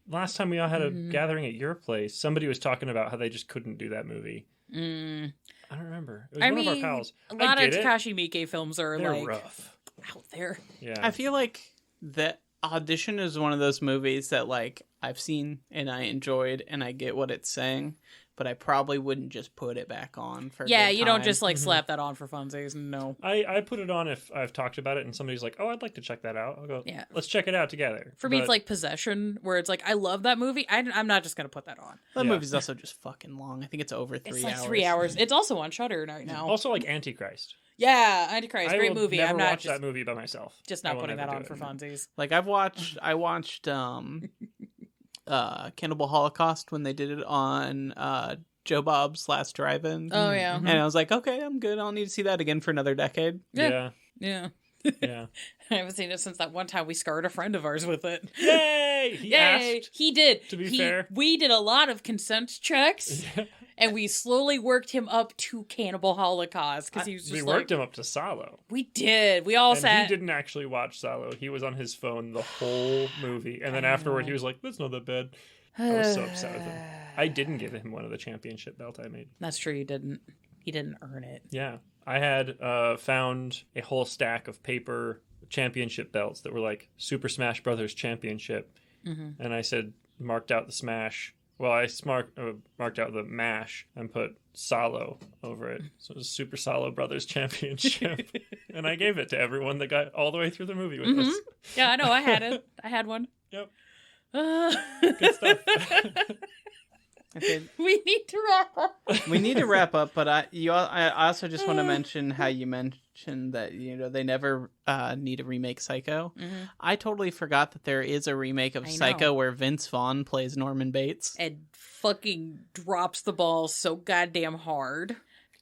[SPEAKER 2] last time we all had a gathering at your place. Somebody was talking about how they just couldn't do that movie. I don't remember. It was
[SPEAKER 1] I
[SPEAKER 2] one
[SPEAKER 1] mean,
[SPEAKER 2] of our pals.
[SPEAKER 1] a lot
[SPEAKER 2] I
[SPEAKER 1] of
[SPEAKER 2] get it.
[SPEAKER 1] Takashi Miike films are
[SPEAKER 2] They're
[SPEAKER 1] like
[SPEAKER 2] rough.
[SPEAKER 1] out there.
[SPEAKER 2] Yeah.
[SPEAKER 3] I feel like that Audition is one of those movies that like I've seen and I enjoyed and I get what it's saying, but I probably wouldn't just put it back on for a
[SPEAKER 1] Yeah,
[SPEAKER 3] good
[SPEAKER 1] you don't
[SPEAKER 3] time.
[SPEAKER 1] just like slap that on for funsies. No.
[SPEAKER 2] I put it on if I've talked about it and somebody's like, oh, I'd like to check that out. I'll go,
[SPEAKER 1] Yeah.
[SPEAKER 2] let's check it out together.
[SPEAKER 1] For me,
[SPEAKER 2] But-
[SPEAKER 1] it's like Possession, where it's like, I love that movie. I'm not just going to put that on.
[SPEAKER 3] That
[SPEAKER 2] Yeah.
[SPEAKER 3] movie's also just fucking long. I think it's over 3
[SPEAKER 1] It's
[SPEAKER 3] hours.
[SPEAKER 1] like 3 hours. It's also on Shudder right now.
[SPEAKER 2] Also like Antichrist.
[SPEAKER 1] Yeah, Antichrist,
[SPEAKER 2] I
[SPEAKER 1] great
[SPEAKER 2] will
[SPEAKER 1] movie.
[SPEAKER 2] never
[SPEAKER 1] I'm not
[SPEAKER 2] watch
[SPEAKER 1] just,
[SPEAKER 2] that movie by myself.
[SPEAKER 1] just
[SPEAKER 2] I
[SPEAKER 1] not
[SPEAKER 2] will
[SPEAKER 1] putting that
[SPEAKER 2] never
[SPEAKER 1] on
[SPEAKER 2] do
[SPEAKER 1] for
[SPEAKER 2] it.
[SPEAKER 1] funsies.
[SPEAKER 3] Like I watched Cannibal Holocaust when they did it on Joe Bob's Last Drive-In.
[SPEAKER 1] Oh yeah,
[SPEAKER 3] And I was like, okay, I'm good. I don't need to see that again for another decade.
[SPEAKER 1] Yeah.
[SPEAKER 2] Yeah.
[SPEAKER 1] yeah.
[SPEAKER 2] Yeah.
[SPEAKER 1] I haven't seen it since that one time we scarred a friend of ours with it.
[SPEAKER 2] Yay! He
[SPEAKER 1] Yay!
[SPEAKER 2] asked.
[SPEAKER 1] He did.
[SPEAKER 2] To be fair.
[SPEAKER 1] We did a lot of consent checks, and we slowly worked him up to Cannibal Holocaust because he was just
[SPEAKER 2] We
[SPEAKER 1] like,
[SPEAKER 2] worked him up to Salo.
[SPEAKER 1] we did. We all
[SPEAKER 2] And
[SPEAKER 1] sat.
[SPEAKER 2] he didn't actually watch Salo. He was on his phone the whole movie. And then afterward, he was like, that's not that bad. I was so upset with him. I didn't give him one of the championship belt I made.
[SPEAKER 1] That's true. You didn't. He didn't earn it.
[SPEAKER 2] Yeah. I had found a whole stack of paper championship belts that were like Super Smash Brothers Championship.
[SPEAKER 1] Mm-hmm.
[SPEAKER 2] And I said, marked out the Smash. Well, I marked out the MASH and put Salo over it. So it was Super Salo Brothers Championship. And I gave it to everyone that got all the way through the movie with us.
[SPEAKER 1] Yeah, I know. I had it. I had one.
[SPEAKER 2] Yep.
[SPEAKER 1] Good
[SPEAKER 2] stuff.
[SPEAKER 3] Okay.
[SPEAKER 1] We need to wrap up.
[SPEAKER 3] We need to wrap up, but I also just want to mention how you mentioned that they never need to remake Psycho.
[SPEAKER 1] Mm-hmm.
[SPEAKER 3] I totally forgot that there is a remake of
[SPEAKER 1] I know.
[SPEAKER 3] Psycho where Vince Vaughn plays Norman Bates.
[SPEAKER 1] And fucking drops the ball so goddamn hard.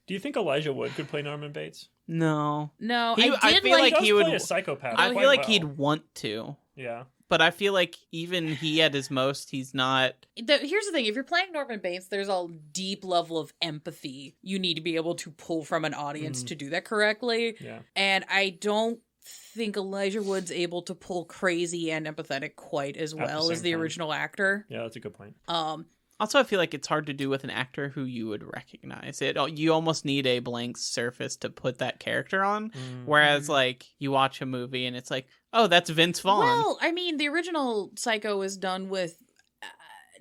[SPEAKER 2] Do you think Elijah Wood could play Norman Bates?
[SPEAKER 3] No,
[SPEAKER 1] No,
[SPEAKER 3] He-
[SPEAKER 1] I
[SPEAKER 3] I
[SPEAKER 1] did
[SPEAKER 3] feel
[SPEAKER 1] like.
[SPEAKER 3] like he would-
[SPEAKER 2] play a psychopath.
[SPEAKER 3] I
[SPEAKER 2] quite
[SPEAKER 3] feel like
[SPEAKER 2] well.
[SPEAKER 3] he'd want to,
[SPEAKER 2] Yeah.
[SPEAKER 3] but I feel like even he at his most, he's not.
[SPEAKER 1] Here's the thing: if you're playing Norman Bates, there's a deep level of empathy you need to be able to pull from an audience to do that correctly.
[SPEAKER 2] Yeah.
[SPEAKER 1] And I don't think Elijah Wood's able to pull crazy and empathetic quite as well as
[SPEAKER 2] same
[SPEAKER 1] the
[SPEAKER 2] time.
[SPEAKER 1] original actor.
[SPEAKER 2] Yeah, that's a good point.
[SPEAKER 3] Also, I feel like it's hard to do with an actor who you would recognize. You almost need a blank surface to put that character on. Whereas, like, you watch a movie and it's like, oh, that's Vince Vaughn.
[SPEAKER 1] Well, I mean, the original Psycho was done with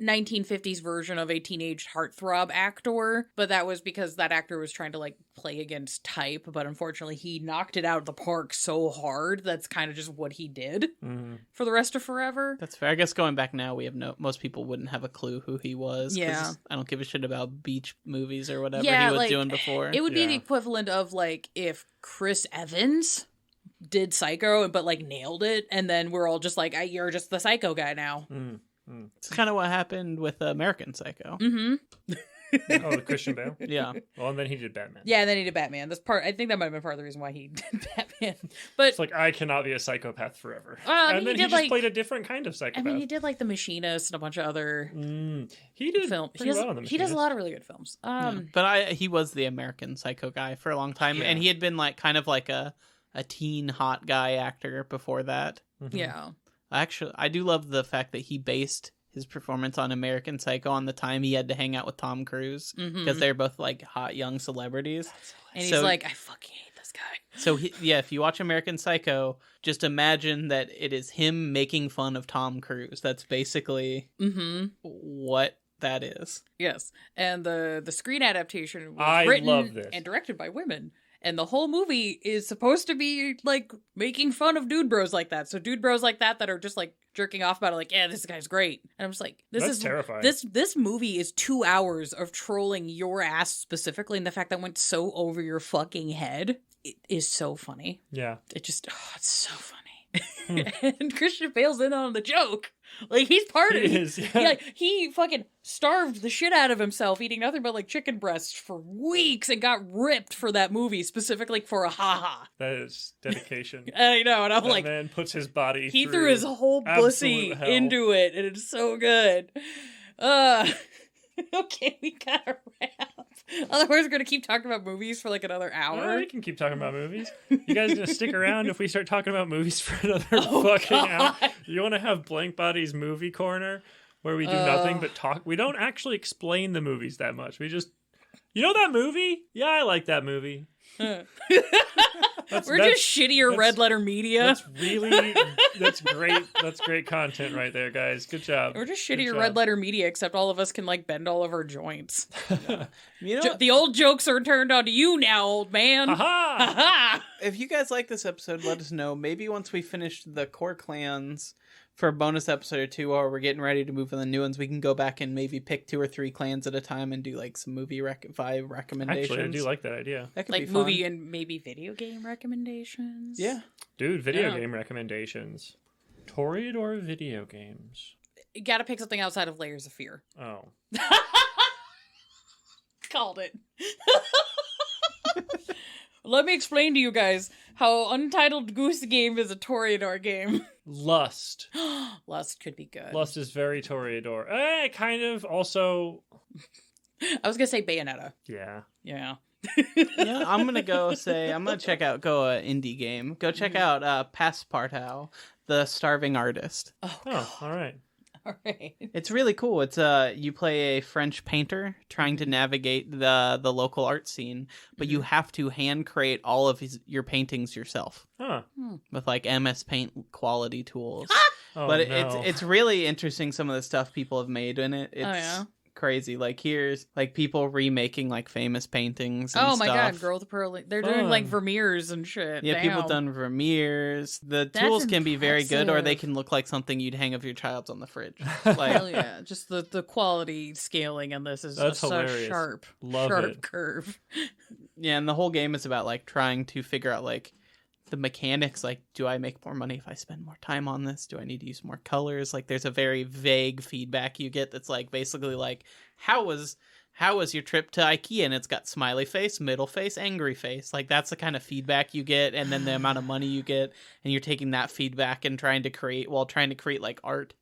[SPEAKER 1] 1950s version of a teenage heartthrob actor, but that was because that actor was trying to like play against type, but unfortunately he knocked it out of the park so hard that's kind of just what he did for the rest of forever.
[SPEAKER 3] That's fair. I guess going back now, most people wouldn't have a clue who he was. 'cause
[SPEAKER 1] Yeah.
[SPEAKER 3] I don't give a shit about beach movies or whatever
[SPEAKER 1] Yeah,
[SPEAKER 3] he was
[SPEAKER 1] like,
[SPEAKER 3] doing before.
[SPEAKER 1] It would be the
[SPEAKER 2] Yeah.
[SPEAKER 1] equivalent of like if Chris Evans did Psycho but like nailed it, and then we're all just like, you're just the Psycho guy now.
[SPEAKER 3] It's kind of what happened with American Psycho.
[SPEAKER 1] Mm-hmm.
[SPEAKER 2] Oh, Christian Bale?
[SPEAKER 3] Yeah.
[SPEAKER 2] Well, and then he did Batman.
[SPEAKER 1] Yeah, and then he did Batman. I think that might have been part of the reason why he did Batman. But
[SPEAKER 2] It's like, I cannot be a psychopath forever.
[SPEAKER 1] I mean,
[SPEAKER 2] and then
[SPEAKER 1] he
[SPEAKER 2] he
[SPEAKER 1] did,
[SPEAKER 2] just
[SPEAKER 1] like-
[SPEAKER 2] played a different kind of
[SPEAKER 1] I
[SPEAKER 2] psychopath.
[SPEAKER 1] mean, he did like The Machinist and a bunch of other
[SPEAKER 2] He did
[SPEAKER 1] films.
[SPEAKER 2] pretty well in the
[SPEAKER 1] He does a
[SPEAKER 2] Machinist.
[SPEAKER 1] lot of really good films.
[SPEAKER 3] But he was the American Psycho guy for a long time,
[SPEAKER 2] Yeah.
[SPEAKER 3] and he had been like kind of like a teen hot guy actor before that.
[SPEAKER 1] Yeah.
[SPEAKER 3] Actually, I do love the fact that he based his performance on American Psycho on the time he had to hang out with Tom Cruise because they're both like hot young celebrities.
[SPEAKER 1] And he's
[SPEAKER 3] So-
[SPEAKER 1] like, I fucking hate this guy.
[SPEAKER 3] So if you watch American Psycho, just imagine that it is him making fun of Tom Cruise. That's basically what that is.
[SPEAKER 1] Yes. And the screen adaptation was
[SPEAKER 2] I
[SPEAKER 1] written
[SPEAKER 2] love this.
[SPEAKER 1] and directed by women. And the whole movie is supposed to be like making fun of dude bros like that. So dude bros like that are just like jerking off about it, like, yeah, this guy's great. And I'm just like, this
[SPEAKER 2] That's
[SPEAKER 1] is
[SPEAKER 2] terrifying.
[SPEAKER 1] This movie is 2 hours of trolling your ass specifically, and the fact that went so over your fucking head. It is so funny.
[SPEAKER 2] Yeah.
[SPEAKER 1] It just, it's so funny. And Christian Bale's in on the joke. Like, he's part of
[SPEAKER 2] He
[SPEAKER 1] it.
[SPEAKER 2] is, yeah.
[SPEAKER 1] Like, he fucking starved the shit out of himself eating nothing but like chicken breasts for weeks and got ripped for that movie, specifically for a haha.
[SPEAKER 2] That is dedication.
[SPEAKER 1] I know, and I'm
[SPEAKER 2] That
[SPEAKER 1] like,
[SPEAKER 2] man puts his body
[SPEAKER 1] he
[SPEAKER 2] through
[SPEAKER 1] threw his whole pussy
[SPEAKER 2] absolute hell.
[SPEAKER 1] into it, and it's so good. Okay, we gotta wrap. Otherwise, we're gonna keep talking about movies for like another
[SPEAKER 2] Well,
[SPEAKER 1] hour.
[SPEAKER 2] we can keep talking about movies. You guys gonna stick around if we start talking about movies for another fucking hour? You want to have Blank Body's movie corner where we do nothing but talk? We don't actually explain the movies that much. We just You know that movie? Yeah, I like that movie.
[SPEAKER 1] We're just shittier red letter media.
[SPEAKER 2] That's great. That's great content right there, guys. Good job.
[SPEAKER 1] We're just shittier red letter media, except all of us can like bend all of our joints.
[SPEAKER 3] You know,
[SPEAKER 1] The old jokes are turned on to you now, old man.
[SPEAKER 2] Aha!
[SPEAKER 1] Ha
[SPEAKER 3] if you guys like this episode, let us know. Maybe once we finish the core clans for a bonus episode or two, or we're getting ready to move on the new ones, we can go back and maybe pick 2 or 3 clans at a time and do like some movie vibe recommendations.
[SPEAKER 2] Actually, I do like that idea.
[SPEAKER 3] That could
[SPEAKER 1] like
[SPEAKER 3] be fun.
[SPEAKER 1] movie and maybe video game recommendations.
[SPEAKER 3] Yeah.
[SPEAKER 2] Dude, video game recommendations. Toreador video games.
[SPEAKER 1] You gotta pick something outside of Layers of Fear.
[SPEAKER 2] Oh.
[SPEAKER 1] Called it. Let me explain to you guys how Untitled Goose Game is a Toreador game.
[SPEAKER 2] Lust.
[SPEAKER 1] Lust could be good.
[SPEAKER 2] Lust is very Toreador. Kind of also...
[SPEAKER 1] I was gonna say Bayonetta.
[SPEAKER 2] Yeah.
[SPEAKER 1] Yeah.
[SPEAKER 3] Yeah, I'm gonna check out indie game. Go check out Passepartout, the Starving Artist.
[SPEAKER 2] Oh, all right.
[SPEAKER 1] All right.
[SPEAKER 3] It's really cool. It's you play a French painter trying to navigate the local art scene, but you have to hand create all of your paintings yourself.
[SPEAKER 2] Huh.
[SPEAKER 3] With like MS Paint quality tools.
[SPEAKER 2] Oh,
[SPEAKER 3] But
[SPEAKER 2] no.
[SPEAKER 3] it's really interesting, some of the stuff people have made in it. It's crazy. Like here's like people remaking like famous paintings and
[SPEAKER 1] Oh my god,
[SPEAKER 3] stuff.
[SPEAKER 1] Girl with the Pearly. They're doing like Vermeers and shit.
[SPEAKER 3] Yeah,
[SPEAKER 1] Damn.
[SPEAKER 3] people have done Vermeers. The
[SPEAKER 1] That's
[SPEAKER 3] tools can be very good, or they
[SPEAKER 1] impressive.
[SPEAKER 3] can look like something you'd hang of your child's on the fridge. Like,
[SPEAKER 1] Hell yeah. Just the quality scaling in this is
[SPEAKER 2] That's
[SPEAKER 1] just a
[SPEAKER 2] hilarious.
[SPEAKER 1] sharp
[SPEAKER 2] Love it.
[SPEAKER 1] curve.
[SPEAKER 3] yeah, and the whole game is about like trying to figure out like the mechanics. Like, do I make more money if I spend more time on this? Do I need to use more colors? Like, there's a very vague feedback you get that's like basically like, how was your trip to IKEA? And it's got smiley face, middle face, angry face. Like, that's the kind of feedback you get, and then the amount of money you get, and you're taking that feedback and trying to create like art.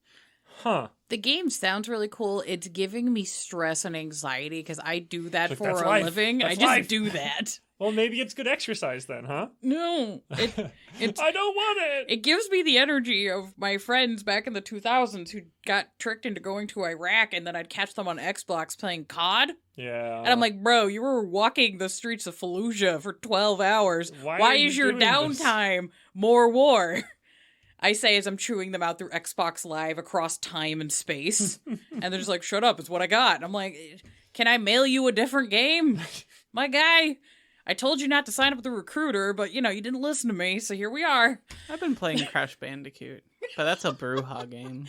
[SPEAKER 2] Huh.
[SPEAKER 1] The game sounds really cool. It's giving me stress and anxiety because I do that
[SPEAKER 2] Like,
[SPEAKER 1] for
[SPEAKER 2] that's
[SPEAKER 1] a
[SPEAKER 2] life.
[SPEAKER 1] living.
[SPEAKER 2] That's
[SPEAKER 1] I just
[SPEAKER 2] life.
[SPEAKER 1] do that.
[SPEAKER 2] Well, maybe it's good exercise then, huh?
[SPEAKER 1] No. It's
[SPEAKER 2] I don't want it.
[SPEAKER 1] It gives me the energy of my friends back in the 2000s who got tricked into going to Iraq, and then I'd catch them on Xbox playing COD.
[SPEAKER 2] Yeah.
[SPEAKER 1] And I'm like, bro, you were walking the streets of Fallujah for 12 hours.
[SPEAKER 2] Why
[SPEAKER 1] Why
[SPEAKER 2] are
[SPEAKER 1] is
[SPEAKER 2] you
[SPEAKER 1] your
[SPEAKER 2] doing this?
[SPEAKER 1] downtime more war? I say as I'm chewing them out through Xbox Live across time and space. And they're just like, shut up, it's what I got. And I'm like, can I mail you a different game? My guy, I told you not to sign up with the recruiter, but you didn't listen to me, so here we are.
[SPEAKER 3] I've been playing Crash Bandicoot, but that's a Brewha game.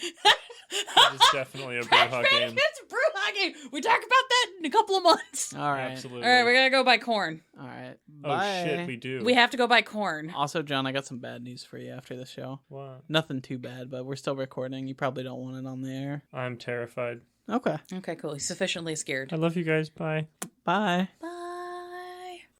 [SPEAKER 2] That is definitely a Brewha game.
[SPEAKER 1] It's a Brewha game. We talk about that in a couple of months.
[SPEAKER 3] All right.
[SPEAKER 2] Absolutely.
[SPEAKER 1] All right, we gotta go buy corn.
[SPEAKER 3] All right.
[SPEAKER 2] Oh
[SPEAKER 3] Bye.
[SPEAKER 2] shit, we do.
[SPEAKER 1] We have to go buy corn.
[SPEAKER 3] Also, John, I got some bad news for you after the show.
[SPEAKER 2] What?
[SPEAKER 3] Nothing too bad, but we're still recording. You probably don't want it on the air.
[SPEAKER 2] I'm terrified.
[SPEAKER 3] Okay.
[SPEAKER 1] Okay, cool. He's sufficiently scared.
[SPEAKER 2] I love you guys. Bye.
[SPEAKER 3] Bye.
[SPEAKER 1] Bye.